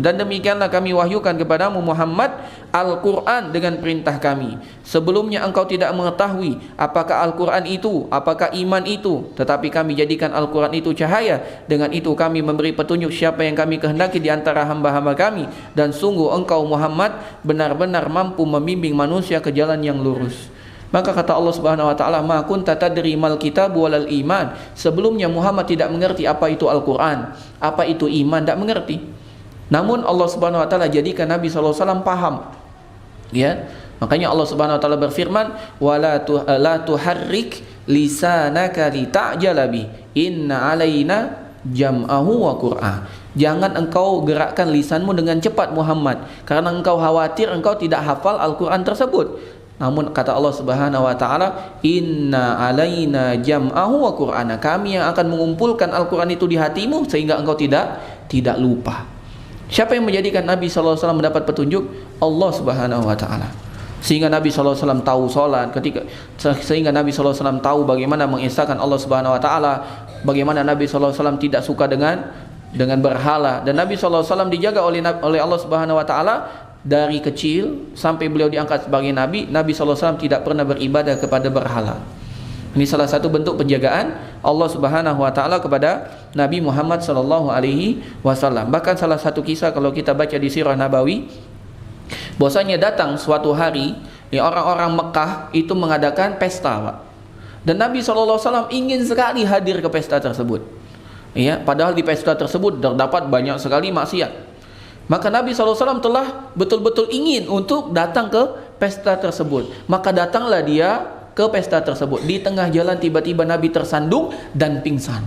Dan demikianlah kami wahyukan kepadamu Muhammad Al-Quran dengan perintah kami. Sebelumnya engkau tidak mengetahui apakah Al-Quran itu, apakah iman itu, tetapi kami jadikan Al-Quran itu cahaya. Dengan itu kami memberi petunjuk siapa yang kami kehendaki di antara hamba-hamba kami. Dan sungguh engkau Muhammad benar-benar mampu membimbing manusia ke jalan yang lurus. Maka kata Allah Subhanahu wa taala, ma kunta tadri mal kitab walal iman. Sebelumnya Muhammad tidak mengerti apa itu Al-Quran, apa itu iman, tidak mengerti. Namun Allah Subhanahu wa taala jadikan Nabi SAW paham. Ya, makanya Allah Subhanahu wa taala berfirman, wala tuharrik lisanaka lita'jala bi inna alaina jam'ahu wa qur'an. Jangan engkau gerakkan lisanmu dengan cepat Muhammad, karena engkau khawatir engkau tidak hafal Al-Quran tersebut. Namun kata Allah Subhanahu wa taala, inna alaina jam'ahu wa qur'ana. Kami yang akan mengumpulkan Al-Quran itu di hatimu sehingga engkau tidak lupa. Siapa yang menjadikan Nabi SAW mendapat petunjuk? Allah Subhanahu wa taala. Sehingga Nabi SAW tahu salat, sehingga Nabi SAW tahu bagaimana mengesahkan Allah Subhanahu wa taala, bagaimana Nabi SAW tidak suka dengan berhala, dan Nabi SAW dijaga oleh Allah Subhanahu wa taala dari kecil sampai beliau diangkat sebagai Nabi. Nabi SAW tidak pernah beribadah kepada berhala. Ini salah satu bentuk penjagaan Allah Subhanahu wa taala kepada Nabi Muhammad SAW. Bahkan salah satu kisah kalau kita baca di Sirah Nabawi, bahwasanya datang suatu hari orang-orang Mekah itu mengadakan pesta, Pak. Dan Nabi SAW ingin sekali hadir ke pesta tersebut. Ya, padahal di pesta tersebut terdapat banyak sekali maksiat. Maka Nabi SAW telah betul-betul ingin untuk datang ke pesta tersebut. Maka datanglah dia ke pesta tersebut. Di tengah jalan tiba-tiba Nabi tersandung dan pingsan.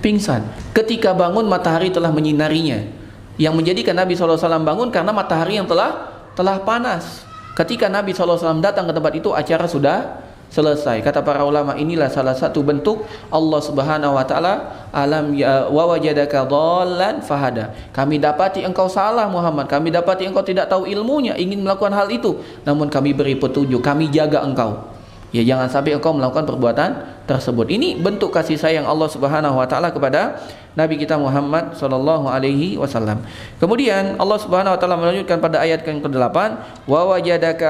Pingsan. Ketika bangun matahari telah menyinarinya. Yang menjadikan Nabi SAW bangun karena matahari yang telah panas. Ketika Nabi SAW datang ke tempat itu, acara sudah selesai. Kata para ulama, inilah salah satu bentuk Allah Subhanahu wa taala alam ya wa wajadaka dhallan fahada. Kami dapati engkau salah Muhammad, kami dapati engkau tidak tahu ilmunya, ingin melakukan hal itu, namun kami beri petunjuk, kami jaga engkau. Ya, jangan sampai engkau melakukan perbuatan tersebut. Ini bentuk kasih sayang Allah Subhanahu wa taala kepada Nabi kita Muhammad sallallahu alaihi wasallam. Kemudian Allah Subhanahu wa taala melanjutkan pada ayat yang ke-8, wa wajadaka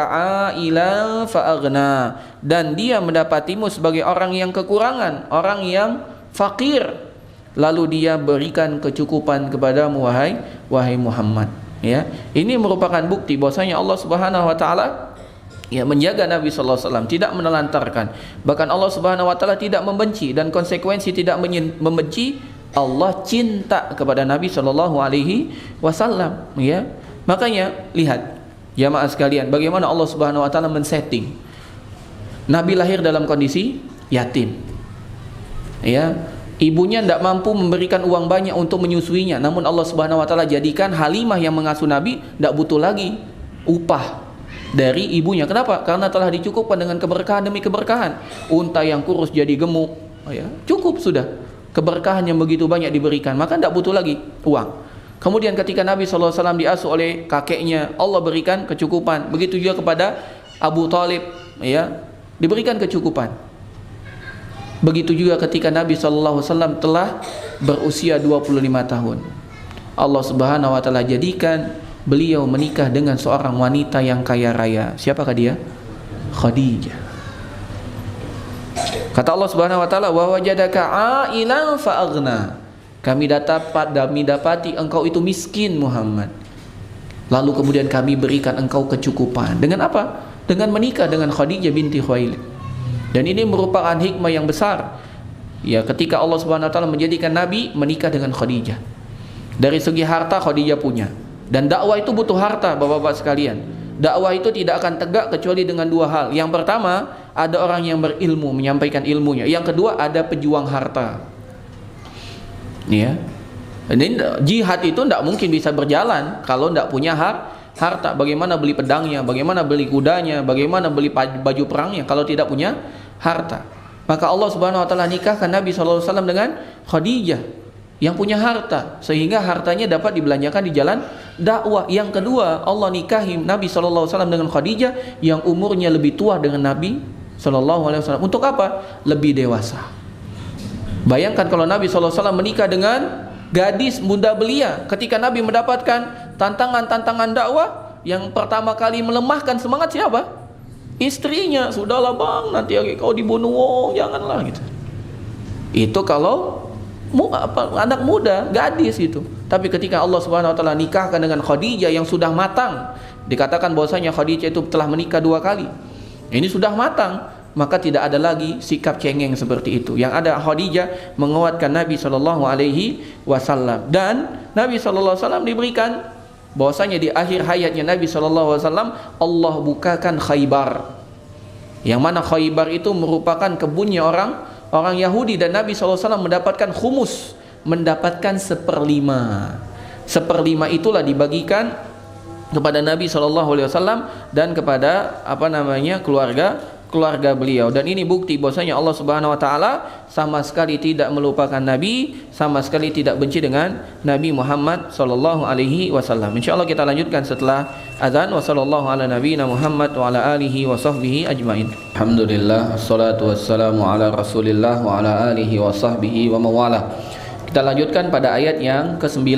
ailan fa'aghna, dan dia mendapatimu sebagai orang yang kekurangan, orang yang fakir, lalu dia berikan kecukupan kepadamu wahai Muhammad. Ya, ini merupakan bukti bahwasanya Allah Subhanahu wa taala ya menjaga Nabi sallallahu alaihi wasallam, tidak menelantarkan. Bahkan Allah Subhanahu wa taala tidak membenci, dan konsekuensi tidak membenci, Allah cinta kepada Nabi sallallahu alaihi wasallam, ya. Makanya lihat jamaah sekalian, bagaimana Allah Subhanahu wa taala men-setting. Nabi lahir dalam kondisi yatim. Ya, ibunya tidak mampu memberikan uang banyak untuk menyusuinya, namun Allah Subhanahu wa taala jadikan Halimah yang mengasuh Nabi tidak butuh lagi upah dari ibunya. Kenapa? Karena telah dicukupkan dengan keberkahan demi keberkahan. Unta yang kurus jadi gemuk, ya, cukup sudah. Keberkahan yang begitu banyak diberikan, maka tidak butuh lagi uang. Kemudian ketika Nabi SAW diasuh oleh kakeknya, Allah berikan kecukupan. Begitu juga kepada Abu Talib, ya, diberikan kecukupan. Begitu juga ketika Nabi SAW telah berusia 25 tahun, Allah Subhanahu wa taala jadikan beliau menikah dengan seorang wanita yang kaya raya. Siapakah dia? Khadijah. Kata Allah Subhanahu wa taala, wa wajadaka ailan fa'aghna. Kami dapati engkau itu miskin Muhammad, lalu kemudian kami berikan engkau kecukupan. Dengan apa? Dengan menikah dengan Khadijah binti Khuwailid. Dan ini merupakan hikmah yang besar, ya, ketika Allah Subhanahu wa taala menjadikan Nabi menikah dengan Khadijah. Dari segi harta Khadijah punya. Dan dakwah itu butuh harta, bapak-bapak sekalian. Dakwah itu tidak akan tegak kecuali dengan dua hal. Yang pertama, ada orang yang berilmu menyampaikan ilmunya. Yang kedua, ada pejuang harta. Ya. Ini jihad itu tidak mungkin bisa berjalan kalau tidak punya harta. Bagaimana beli pedangnya, bagaimana beli kudanya, bagaimana beli baju perangnya kalau tidak punya harta. Maka Allah Subhanahu wa taala nikahkan Nabi sallallahu alaihi wasallam dengan Khadijah yang punya harta, sehingga hartanya dapat dibelanjakan di jalan dakwah. Yang kedua, Allah nikahi Nabi sallallahu alaihi wasallam dengan Khadijah yang umurnya lebih tua dengan Nabi sallallahu alaihi wasallam. Untuk apa? Lebih dewasa. Bayangkan kalau Nabi sallallahu alaihi wasallam menikah dengan gadis muda belia, ketika Nabi mendapatkan tantangan-tantangan dakwah, yang pertama kali melemahkan semangat siapa? Istrinya. Sudahlah bang, nanti kau dibunuh, janganlah gitu. Itu kalau anak muda, gadis itu. Tapi ketika Allah Subhanahu wa taala nikahkan dengan Khadijah yang sudah matang, dikatakan bahwasanya Khadijah itu telah menikah 2 kali. Ini sudah matang, maka tidak ada lagi sikap cengeng seperti itu. Yang ada Khadijah menguatkan Nabi sallallahu alaihi wasallam, dan Nabi sallallahu alaihi wasallam diberikan bahwasanya di akhir hayatnya Nabi sallallahu alaihi wasallam Allah bukakan Khaybar. Yang mana Khaybar itu merupakan kebunnya orang Yahudi, dan Nabi SAW mendapatkan khumus, mendapatkan 1/5. 1/5 itulah dibagikan kepada Nabi SAW dan kepada keluarga beliau. Dan ini bukti bahwasanya Allah Subhanahu wa taala sama sekali tidak melupakan Nabi, sama sekali tidak benci dengan Nabi Muhammad sallallahu alaihi wasallam. Insyaallah kita lanjutkan setelah azan. Wassallallahu ala nabiyina Muhammad wa ala alihi wa sahbihi ajmain. Alhamdulillah, wassalatu wassalamu ala Rasulillah wa ala alihi wa sahbihi wa mawalah. Kita lanjutkan pada ayat yang ke-9.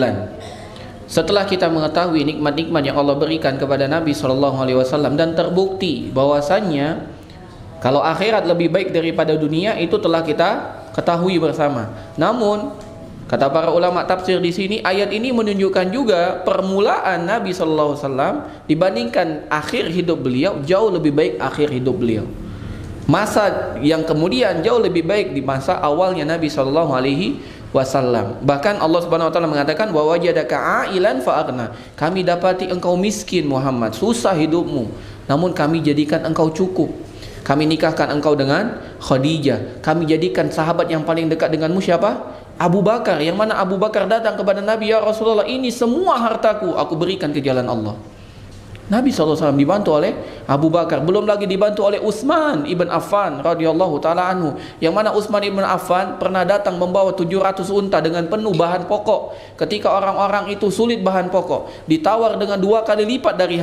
Setelah kita mengetahui nikmat-nikmat yang Allah berikan kepada Nabi sallallahu alaihi wasallam dan terbukti bahwasannya kalau akhirat lebih baik daripada dunia, itu telah kita ketahui bersama. Namun kata para ulama tafsir di sini, ayat ini menunjukkan juga permulaan Nabi sallallahu alaihi wasallam dibandingkan akhir hidup beliau, jauh lebih baik akhir hidup beliau. Masa yang kemudian jauh lebih baik di masa awalnya Nabi sallallahu alaihi wasallam. Bahkan Allah Subhanahu wa taala mengatakan, wa wajadaka ailan fa'aghna. Kami dapati engkau miskin Muhammad, susah hidupmu, namun kami jadikan engkau cukup. Kami nikahkan engkau dengan Khadijah. Kami jadikan sahabat yang paling dekat denganmu siapa? Abu Bakar. Yang mana Abu Bakar datang kepada Nabi, ya Rasulullah, ini semua hartaku aku berikan ke jalan Allah. Nabi SAW dibantu oleh Abu Bakar, belum lagi dibantu oleh Utsman ibn Affan radhiyallahu taala anhu, yang mana Utsman ibn Affan pernah datang membawa 700 unta dengan penuh bahan pokok. Ketika orang-orang itu sulit bahan pokok, ditawar dengan 2 kali lipat dari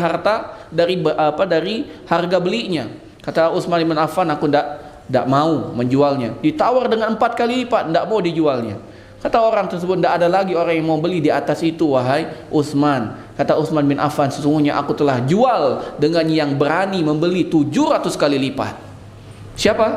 dari harga belinya. Kata Utsman ibn Affan, aku tidak mau menjualnya. Ditawar dengan 4 kali lipat, tidak mau dijualnya. Kata orang tersebut, tidak ada lagi orang yang mau beli di atas itu, wahai Utsman. Kata Utsman bin Affan, sesungguhnya aku telah jual dengan yang berani membeli 700 kali lipat. Siapa?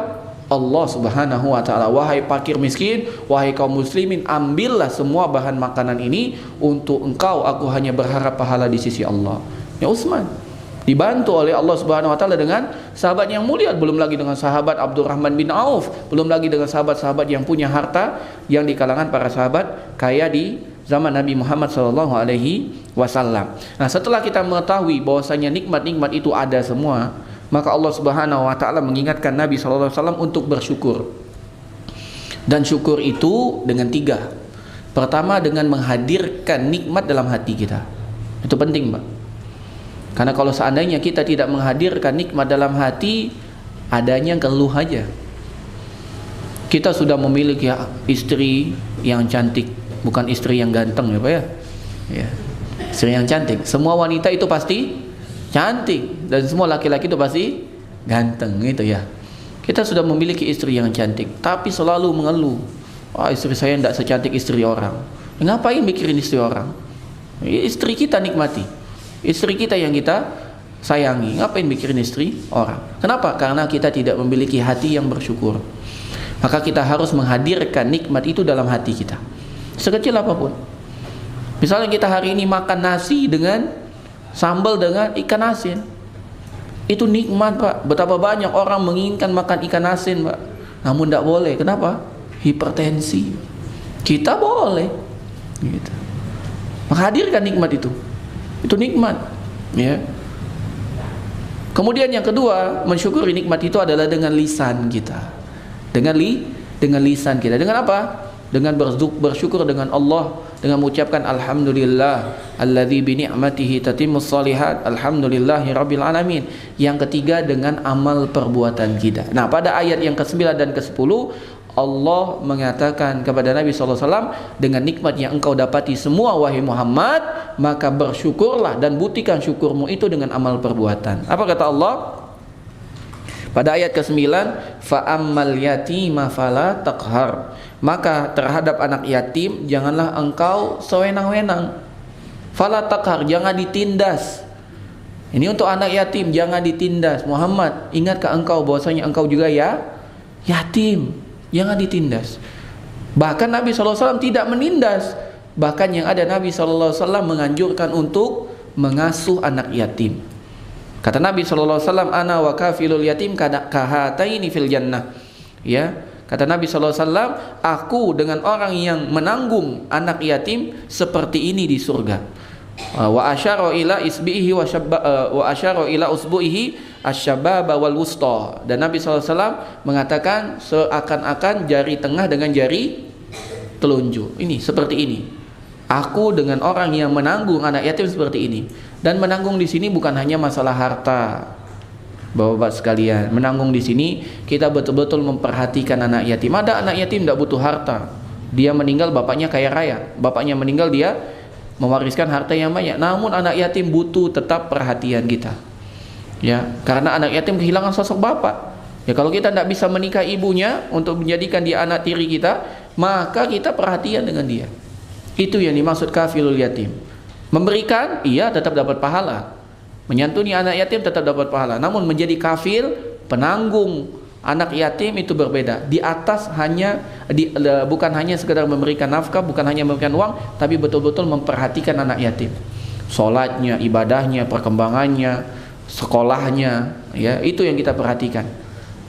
Allah Subhanahu wa taala. Wahai fakir miskin, wahai kaum muslimin, ambillah semua bahan makanan ini untuk engkau, aku hanya berharap pahala di sisi Allah. Ya Utsman dibantu oleh Allah Subhanahu wa taala dengan sahabat yang mulia, belum lagi dengan sahabat Abdurrahman bin Auf, belum lagi dengan sahabat-sahabat yang punya harta yang di kalangan para sahabat kaya di zaman Nabi Muhammad sallallahu alaihi wasallam. Nah, setelah kita mengetahui bahwasanya nikmat-nikmat itu ada semua, maka Allah Subhanahu wa taala mengingatkan Nabi sallallahu alaihi wasallam untuk bersyukur. Dan syukur itu dengan 3. Pertama, dengan menghadirkan nikmat dalam hati kita. Itu penting, Pak. Karena kalau seandainya kita tidak menghadirkan nikmat dalam hati, adanya keluh aja. Kita sudah memiliki istri yang cantik, bukan istri yang ganteng ya Pak ya. Ya. Istri yang cantik. Semua wanita itu pasti cantik, dan semua laki-laki itu pasti ganteng gitu ya. Kita sudah memiliki istri yang cantik, tapi selalu mengeluh, wah istri saya tidak secantik istri orang. Ngapain mikirin istri orang? Istri kita nikmati, istri kita yang kita sayangi, ngapain mikirin istri orang? Kenapa? Karena kita tidak memiliki hati yang bersyukur. Maka kita harus menghadirkan nikmat itu dalam hati kita, sekecil apapun. Misalnya kita hari ini makan nasi dengan sambal dengan ikan asin, itu nikmat Pak. Betapa banyak orang menginginkan makan ikan asin Pak, namun tidak boleh. Kenapa? Hipertensi. Kita boleh gitu. Menghadirkan nikmat itu nikmat ya. Kemudian yang kedua, mensyukuri nikmat itu adalah dengan lisan kita. Dengan lisan kita. Dengan apa? Dengan bersyukur dengan Allah, dengan mengucapkan alhamdulillah alladzi bi ni'matihi tatimmus shalihat, alhamdulillahi rabbil alamin. Yang ketiga, dengan amal perbuatan kita. Nah, pada ayat yang ke-9 dan ke-10 Allah mengatakan kepada Nabi SAW, dengan nikmat yang engkau dapati semua wahai Muhammad, maka bersyukurlah dan buktikan syukurmu itu dengan amal perbuatan. Apa kata Allah? Pada ayat ke-9, fa'ammal yatima fala taqhar. Maka terhadap anak yatim janganlah engkau sewenang-wenang. Fala taqhar, jangan ditindas. Ini untuk anak yatim, jangan ditindas. Muhammad, ingatkah engkau bahwasanya engkau juga ya yatim? Jangan ditindas. Bahkan Nabi SAW tidak menindas. Bahkan yang ada Nabi SAW menganjurkan untuk mengasuh anak yatim. Kata Nabi SAW, ana wa kafilul yatim kahataini fil jannah. Ya, kata Nabi SAW, aku dengan orang yang menanggung anak yatim seperti ini di surga. Wa asyara ila isbihi wa asyara ila usbuhi asyababa wal wusta. Dan Nabi SAW mengatakan seakan-akan jari tengah dengan jari telunjuk. Ini seperti ini. Aku dengan orang yang menanggung anak yatim seperti ini. Dan menanggung di sini bukan hanya masalah harta, Bapak-bapak sekalian. Menanggung di sini kita betul-betul memperhatikan anak yatim. Ada anak yatim tidak butuh harta. Dia meninggal bapaknya kaya raya. Bapaknya meninggal dia mewariskan harta yang banyak. Namun anak yatim butuh tetap perhatian kita. Ya, karena anak yatim kehilangan sosok bapak. Ya, kalau kita tidak bisa menikah ibunya untuk menjadikan dia anak tiri kita, maka kita perhatian dengan dia. Itu yang dimaksud kafilul yatim. Memberikan, iya tetap dapat pahala. Menyantuni anak yatim tetap dapat pahala. Namun menjadi kafil, penanggung anak yatim itu berbeda. Di atas bukan hanya sekedar memberikan nafkah, bukan hanya memberikan uang, tapi betul-betul memperhatikan anak yatim. Salatnya, ibadahnya, perkembangannya, sekolahnya, ya itu yang kita perhatikan.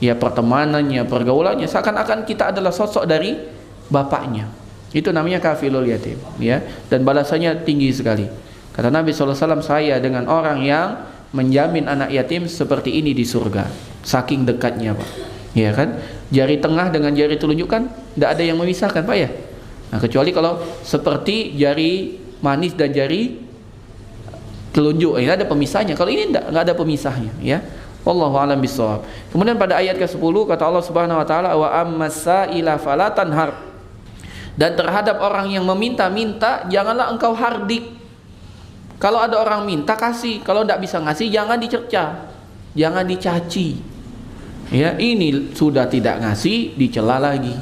Ya, pertemanannya, pergaulannya, seakan-akan kita adalah sosok dari bapaknya. Itu namanya kafilul yatim, ya. Dan balasannya tinggi sekali. Kata Nabi SAW, saya dengan orang yang menjamin anak yatim seperti ini di surga. Saking dekatnya Pak, ya kan? Jari tengah dengan jari telunjuk kan tidak ada yang memisahkan Pak ya. Nah, kecuali kalau seperti jari manis dan jari telunjuk, ada pemisahnya. Kalau ini enggak ada pemisahnya, ya. Wallahu a'lam bishawab. Kemudian pada ayat ke-10 kata Allah Subhanahu wa taala, wa ammas-sa'ila fala tanhar. Dan terhadap orang yang meminta-minta janganlah engkau hardik. Kalau ada orang minta kasih, kalau tidak bisa ngasih jangan dicerca, jangan dicaci. Ya, ini sudah tidak ngasih dicela lagi.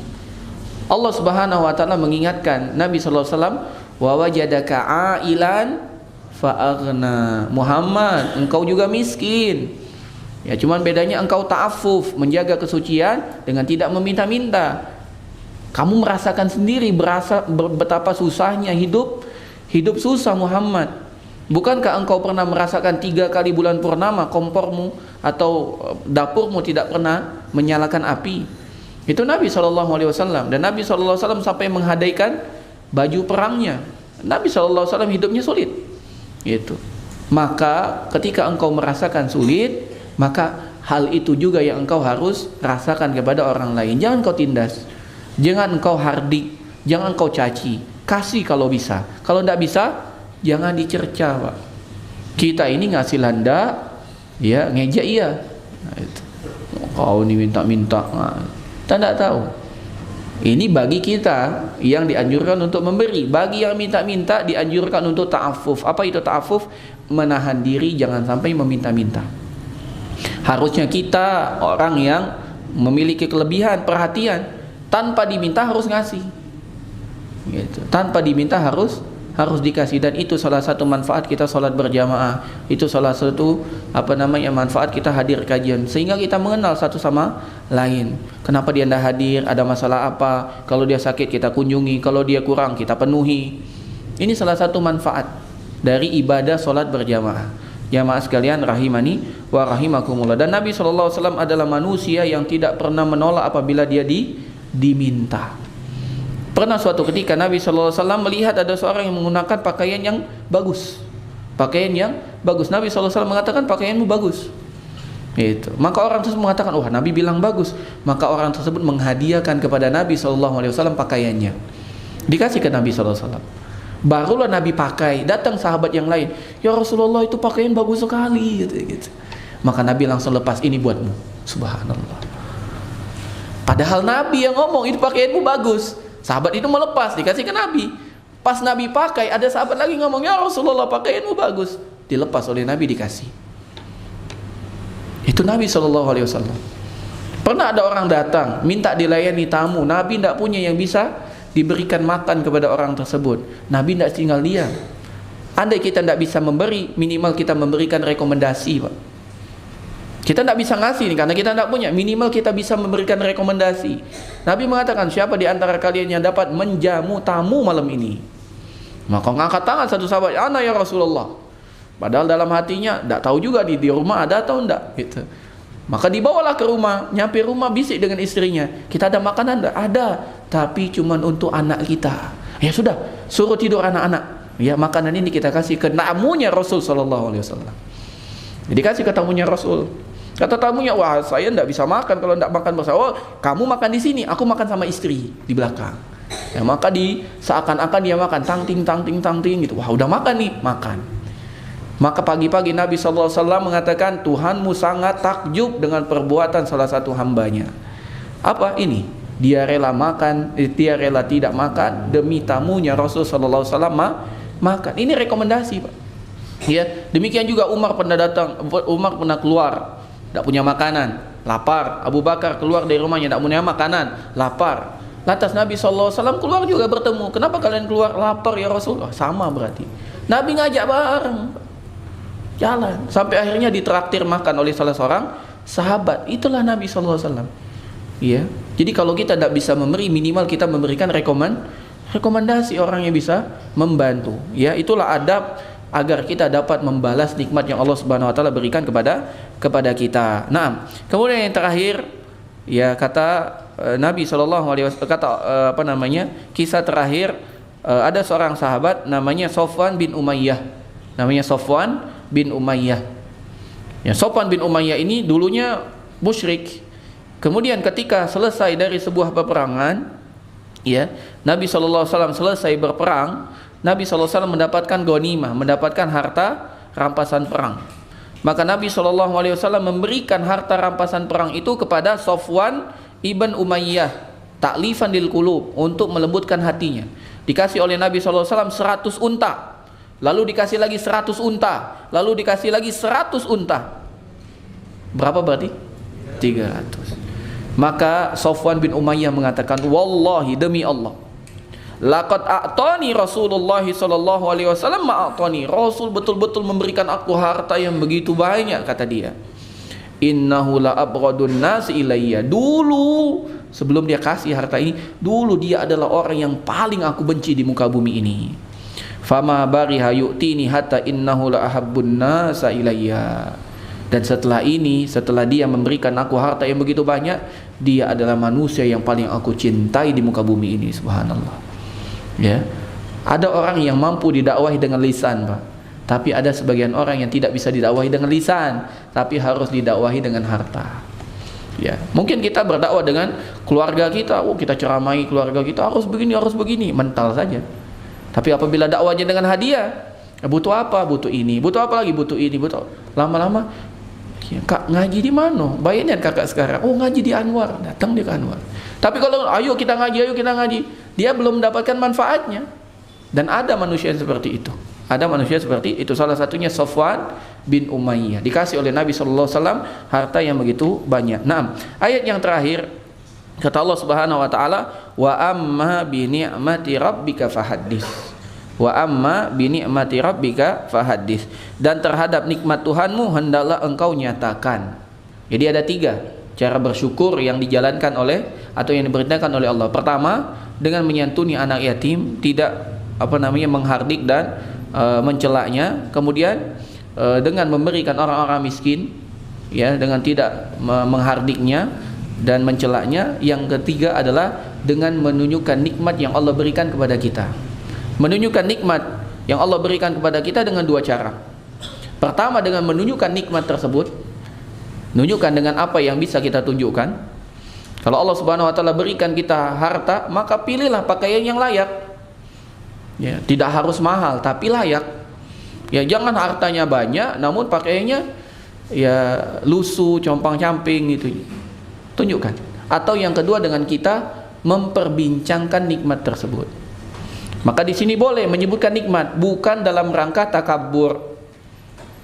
Allah Subhanahu wa taala mengingatkan Nabi sallallahu alaihi wasallam, wa wajadaka ailan fa'aghna. Muhammad, engkau juga miskin. Ya, cuman bedanya engkau ta'affuf, menjaga kesucian dengan tidak meminta-minta. Kamu merasakan sendiri betapa susahnya hidup susah Muhammad. Bukankah engkau pernah merasakan 3 kali bulan purnama kompormu atau dapurmu tidak pernah menyalakan api? Itu Nabi SAW. Dan Nabi SAW sampai menghadaikan baju perangnya. Nabi SAW hidupnya sulit. Gitu. Maka ketika engkau merasakan sulit, maka hal itu juga yang engkau harus rasakan kepada orang lain. Jangan kau tindas, jangan engkau hardik, jangan engkau caci. Kasih kalau bisa. Kalau tidak bisa, jangan dicerca, Pak. Kita ini ngasih landa, ya ngejek iya. Nah, itu. Kau ini minta-minta, kita tidak tahu. Ini bagi kita yang dianjurkan untuk memberi. Bagi yang minta-minta dianjurkan untuk ta'affuf. Apa itu ta'affuf? Menahan diri, jangan sampai meminta-minta. Harusnya kita orang yang memiliki kelebihan perhatian, tanpa diminta harus ngasih. Gitu. Tanpa diminta harus dikasih. Dan itu salah satu manfaat kita sholat berjamaah. Itu salah satu manfaat kita hadir kajian, sehingga kita mengenal satu sama lain. Kenapa dia tidak hadir, ada masalah apa. Kalau dia sakit kita kunjungi, kalau dia kurang kita penuhi. Ini salah satu manfaat dari ibadah sholat berjamaah. Jamaah sekalian rahimani wa rahimakumullah. Dan Nabi SAW adalah manusia yang tidak pernah menolak apabila dia diminta. Pernah suatu ketika Nabi SAW melihat ada seorang yang menggunakan pakaian yang bagus. Pakaian yang bagus. Nabi SAW mengatakan pakaianmu bagus. Itu. Maka orang tersebut mengatakan, wah Nabi bilang bagus. Maka orang tersebut menghadiahkan kepada Nabi SAW pakaiannya. Dikasih ke Nabi SAW. Barulah Nabi pakai. Datang sahabat yang lain, ya Rasulullah itu pakaian bagus sekali, gitu. Maka Nabi langsung lepas, ini buatmu. Subhanallah. Padahal Nabi yang ngomong itu pakaianmu bagus. Sahabat itu melepas, dikasih ke Nabi. Pas Nabi pakai, ada sahabat lagi ngomong, ya Rasulullah pakaianmu bagus. Dilepas oleh Nabi, dikasih. Itu Nabi SAW. Pernah ada orang datang minta dilayani tamu, Nabi tidak punya yang bisa diberikan makan kepada orang tersebut. Nabi tidak tinggal diam. Andai kita tidak bisa memberi, minimal kita memberikan rekomendasi, Pak. Kita tidak bisa ngasih nih, karena kita tidak punya. Minimal kita bisa memberikan rekomendasi. Nabi mengatakan, siapa di antara kalian yang dapat menjamu tamu malam ini? Maka ngangkat tangan satu sahabat, ana ya Rasulullah. Padahal dalam hatinya tidak tahu juga di rumah ada atau tidak, gitu. Maka dibawalah ke rumah. Nyampe rumah bisik dengan istrinya, kita ada makanan enggak? Ada, tapi cuman untuk anak kita. Ya sudah, suruh tidur anak-anak. Ya, makanan ini kita kasih ke tamunya Rasul sallallahu alaihi wasallam. Jadi kasih ke tamunya Rasul. Kata tamunya, wah saya enggak bisa makan kalau enggak makan bersama. Oh, kamu makan di sini, aku makan sama istri di belakang. Ya, maka seakan-akan dia makan tang ting gitu. Wah, udah makan nih, makan. Maka pagi-pagi Nabi SAW mengatakan, Tuhanmu sangat takjub dengan perbuatan salah satu hambanya. Apa ini? Dia rela makan, dia rela tidak makan demi tamunya Rasul SAW makan. Ini rekomendasi, Pak. Ya, demikian juga Umar pernah datang, Umar pernah keluar, tidak punya makanan, lapar. Abu Bakar keluar dari rumahnya, tidak punya makanan, lapar. Lantas Nabi SAW keluar juga bertemu. Kenapa kalian keluar? Lapar ya Rasul. Oh, sama berarti. Nabi ngajak bareng. Jalan sampai akhirnya ditraktir makan oleh salah seorang sahabat. Itulah Nabi SAW. Ya. Jadi kalau kita tidak bisa memberi, minimal kita memberikan rekomendasi orang yang bisa membantu. Ya, itulah adab agar kita dapat membalas nikmat yang Allah Subhanahu Wa Taala berikan kepada kita. Nah, kemudian yang terakhir, ya kata Nabi SAW, kisah terakhir, ada seorang sahabat namanya Sofwan bin Umayyah. Ya, Sofwan bin Umayyah ini dulunya musyrik. Kemudian ketika selesai dari sebuah peperangan, ya, Nabi SAW selesai berperang, Nabi SAW mendapatkan ghanimah, mendapatkan rampasan perang. Maka Nabi SAW memberikan harta rampasan perang itu kepada Safwan ibn Umayyah, taklifan lil qulub, untuk melembutkan hatinya. Dikasih oleh Nabi SAW 100 unta, lalu dikasih lagi 100 unta, lalu dikasih lagi 100 unta. Berapa berarti? 300. Maka Safwan bin Umayyah mengatakan, wallahi, demi Allah, laqad a'tani Rasulullah sallallahu alaihi wasallam ma'atani. Rasul betul-betul memberikan aku harta yang begitu banyak, kata dia. Innahu la abghadun nas ilayya. Dulu, sebelum dia kasih harta ini, dulu dia adalah orang yang paling aku benci di muka bumi ini. Fama bariha yu'tini hatta innahu la ahabbun nas ilayya. Dan setelah ini, setelah dia memberikan aku harta yang begitu banyak, dia adalah manusia yang paling aku cintai di muka bumi ini. Subhanallah. Ya, ada orang yang mampu didakwahi dengan lisan, Pak. Tapi ada sebagian orang yang tidak bisa didakwahi dengan lisan, tapi harus didakwahi dengan harta. Ya, mungkin kita berdakwah dengan keluarga kita, kita ceramai keluarga kita harus begini, mental saja. Tapi apabila dakwahnya dengan hadiah, butuh apa? Butuh ini, butuh apa lagi? Butuh ini, butuh. Lama-lama, Kak, ngaji di mana? Bayangin kakak sekarang, ngaji di Anwar, datang dia ke Anwar. Tapi kalau ayo kita ngaji, dia belum mendapatkan manfaatnya. Dan ada manusia seperti itu. Ada manusia seperti itu. Salah satunya Safwan bin Umayyah. Dikasih oleh Nabi SAW harta yang begitu banyak. Nah, ayat yang terakhir, kata Allah Subhanahu wa taala, wa amma bi ni'mati rabbika fahaddits. Wa amma bi ni'mati rabbika fahaddits. Dan terhadap nikmat Tuhanmu hendaklah engkau nyatakan. Jadi ada 3 cara bersyukur yang dijalankan oleh atau yang diperintahkan oleh Allah. Pertama, dengan menyantuni anak yatim, tidak menghardik dan mencelaknya. Kemudian dengan memberikan orang-orang miskin, ya, dengan tidak menghardiknya dan mencelaknya. Yang ketiga adalah dengan menunjukkan nikmat yang Allah berikan kepada kita. Menunjukkan nikmat yang Allah berikan kepada kita dengan 2 cara. Pertama, dengan menunjukkan nikmat tersebut, tunjukkan dengan apa yang bisa kita tunjukkan. Kalau Allah Subhanahu wa taala berikan kita harta, maka pilihlah pakaian yang layak. Ya, tidak harus mahal tapi layak. Ya, jangan hartanya banyak namun pakaiannya ya lusuh, compang-camping gitu. Tunjukkan. Atau yang kedua, dengan kita memperbincangkan nikmat tersebut. Maka di sini boleh menyebutkan nikmat bukan dalam rangka takabur,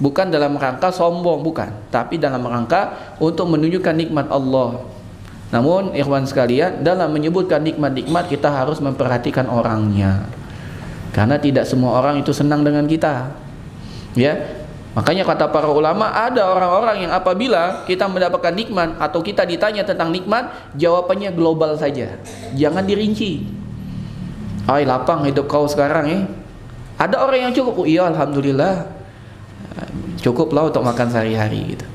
bukan dalam rangka sombong, bukan, tapi dalam rangka untuk menunjukkan nikmat Allah. Namun ikhwan sekalian, dalam menyebutkan nikmat-nikmat kita harus memperhatikan orangnya, karena tidak semua orang itu senang dengan kita. Ya, makanya kata para ulama, ada orang-orang yang apabila kita mendapatkan nikmat atau kita ditanya tentang nikmat, jawabannya global saja, jangan dirinci. Ay, lapang hidup kau sekarang. Ada orang yang cukup, iya alhamdulillah, cukuplah untuk makan sehari-hari gitu.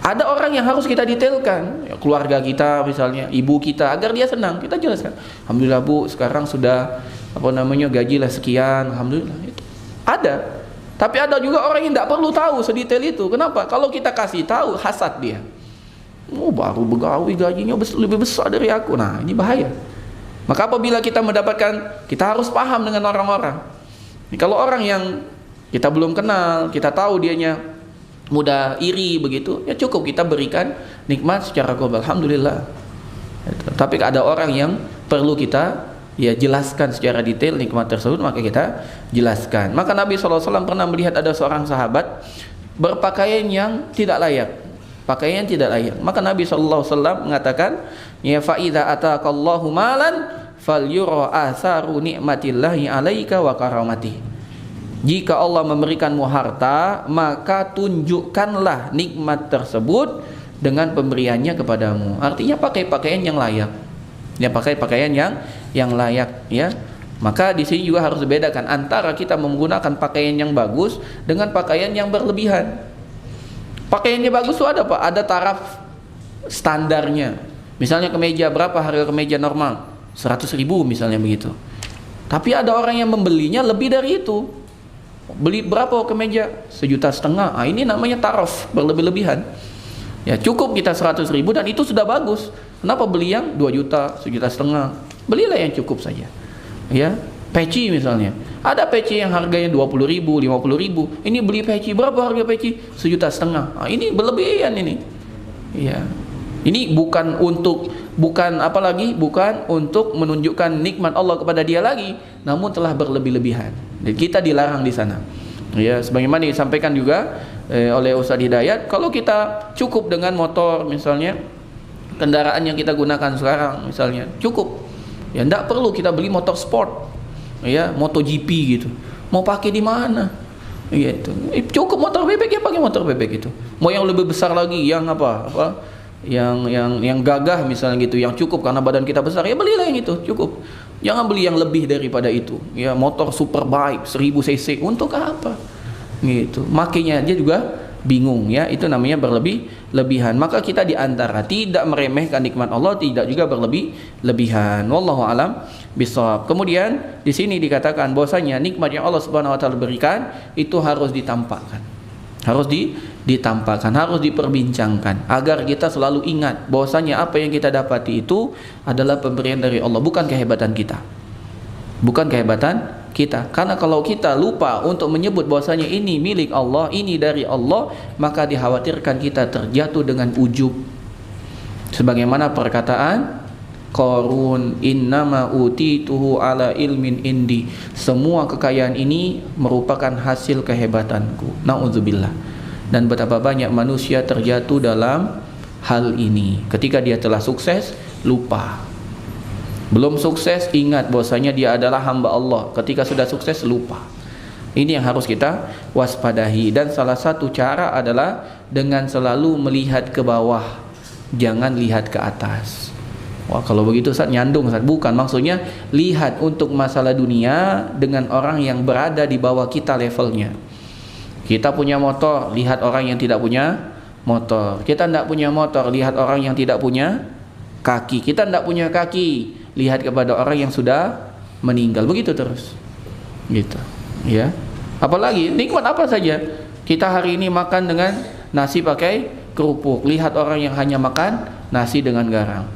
Ada orang yang harus kita detailkan, ya, keluarga kita misalnya, ibu kita, agar dia senang. Kita jelaskan, alhamdulillah Bu, sekarang sudah gajilah sekian, alhamdulillah. Itu ada. Tapi ada juga orang yang tidak perlu tahu sedetail itu. Kenapa? Kalau kita kasih tahu, hasad dia. Baru begawi gajinya lebih besar dari aku. Nah, ini bahaya. Maka apabila kita mendapatkan, kita harus paham dengan orang-orang. Kalau orang yang kita belum kenal, kita tahu dianya mudah iri begitu, ya cukup kita berikan nikmat secara global, alhamdulillah. Tapi ada orang yang perlu kita ya jelaskan secara detail nikmat tersebut, maka kita jelaskan. Maka Nabi SAW pernah melihat ada seorang sahabat berpakaian yang tidak layak, pakaian tidak layak. Maka Nabi SAW mengatakan, ya fa idza ataqallahu malan falyura atharu ni'matillahi 'alaika wa karamati. Jika Allah memberikanmu harta, maka tunjukkanlah nikmat tersebut dengan pemberiannya kepadamu. Artinya pakai pakaian yang layak. Ya, pakai pakaian yang layak, ya. Maka di sini juga harus dibedakan antara kita menggunakan pakaian yang bagus dengan pakaian yang berlebihan. Pakaiannya bagus itu ada, Pak, ada taraf standarnya. Misalnya kemeja, berapa harga kemeja normal? 100.000 misalnya begitu. Tapi ada orang yang membelinya lebih dari itu. Beli berapa kemeja? 1,5 juta. Ini namanya taraf berlebih-lebihan. Ya, cukup kita 100.000 dan itu sudah bagus. Kenapa beli yang 2 juta, 1,5 juta? Belilah yang cukup saja. Ya, Peci misalnya, ada peci yang harganya 20.000, 50.000. Ini beli peci, berapa harga peci? 1,5 juta. Nah, ini berlebihan ini. Ya. Ini bukan untuk menunjukkan nikmat Allah kepada dia lagi, namun telah berlebih-lebihan. Dan kita dilarang di sana. Ya, sebagaimana disampaikan juga oleh Ustaz Hidayat, kalau kita cukup dengan motor misalnya, kendaraan yang kita gunakan sekarang misalnya, cukup. Ya, enggak perlu kita beli motor sport. Ya, MotoGP gitu. Mau pakai di mana? Ya itu. Cukup motor bebek, ya pakai motor bebek itu. Mau yang lebih besar lagi, yang yang gagah misalnya gitu, yang cukup karena badan kita besar, ya belilah yang itu, cukup. Jangan beli yang lebih daripada itu. Ya, motor superbike 1000 cc untuk apa? Gitu. Makanya dia juga bingung, ya. Itu namanya berlebihan. Maka kita diantara tidak meremehkan nikmat Allah, tidak juga berlebihan. Wallahu alam bisawab. Kemudian di sini dikatakan bahwasanya nikmat yang Allah Subhanahu wa taala berikan itu harus ditampakkan. Harus ditampakkan, harus diperbincangkan agar kita selalu ingat bahwasanya apa yang kita dapati itu adalah pemberian dari Allah, bukan kehebatan kita. Bukan kehebatan kita. Karena kalau kita lupa untuk menyebut bahwasanya ini milik Allah, ini dari Allah, maka dikhawatirkan kita terjatuh dengan ujub. Sebagaimana perkataan Qarun, innama utituhu ala ilmin indi. Semua kekayaan ini merupakan hasil kehebatanku. Nauzubillah. Dan betapa banyak manusia terjatuh dalam hal ini. Ketika dia telah sukses, lupa. Belum sukses, ingat bahwasanya dia adalah hamba Allah. Ketika sudah sukses, lupa. Ini yang harus kita waspadahi. Dan salah satu cara adalah dengan selalu melihat ke bawah, jangan lihat ke atas. Wah, kalau begitu Ustaz nyandung, Ustaz. Bukan, maksudnya lihat untuk masalah dunia dengan orang yang berada di bawah kita levelnya. Kita punya motor, lihat orang yang tidak punya motor. Kita tidak punya motor, lihat orang yang tidak punya kaki. Kita tidak punya kaki, lihat kepada orang yang sudah meninggal. Begitu terus. Gitu. Ya. Apalagi nikmat apa saja. Kita hari ini makan dengan nasi pakai kerupuk, lihat orang yang hanya makan nasi dengan garam.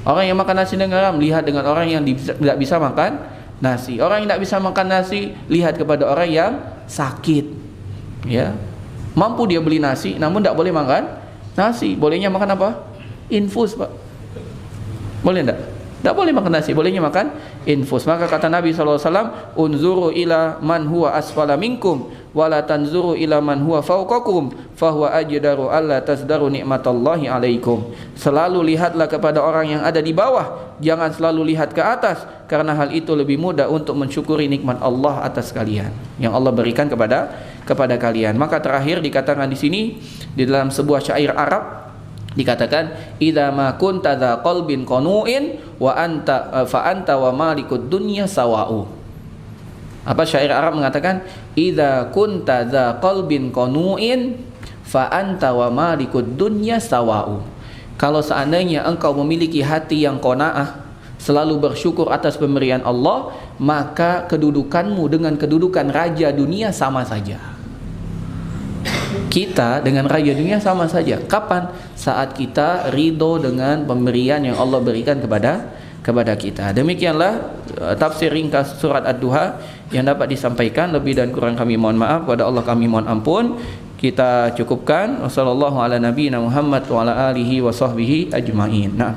Orang yang makan nasi dengan garam, lihat dengan orang yang tidak bisa makan nasi. Orang yang tidak bisa makan nasi, lihat kepada orang yang sakit. Ya, mampu dia beli nasi, namun tidak boleh makan nasi. Bolehnya makan apa? Infus, Pak. Boleh tidak? Tidak boleh makan nasi, bolehnya makan infus. Maka kata Nabi SAW, unzuru ila man huwa asfala minkum, wala tanzuru ila man huwa fawqakum, fahuwa ajdaru alla tasdaru ni'matallahi alaikum. Selalu lihatlah kepada orang yang ada di bawah, jangan selalu lihat ke atas, karena hal itu lebih mudah untuk mensyukuri nikmat Allah atas kalian, yang Allah berikan kepada kalian. Maka terakhir dikatakan di sini, di dalam sebuah syair Arab, dikatakan idza ma kunta dza qalbin qanu'in wa anta fa anta wa malikud dunya sawa'u. Apa syair Arab mengatakan idza kunta dza qalbin qanu'in fa anta wa malikud dunya sawa'u. Kalau seandainya engkau memiliki hati yang qanaah, selalu bersyukur atas pemberian Allah, maka kedudukanmu dengan kedudukan raja dunia sama saja. Kita dengan raja dunia sama saja. Kapan? Saat kita ridho dengan pemberian yang Allah berikan kepada kita. Demikianlah tafsir ringkas surat Ad-Duha yang dapat disampaikan. Lebih dan kurang kami mohon maaf, kepada Allah kami mohon ampun. Kita cukupkan. Wassallallahu ala nabiyina Muhammad wa ala alihi wa sahbihi ajma'in. Nah.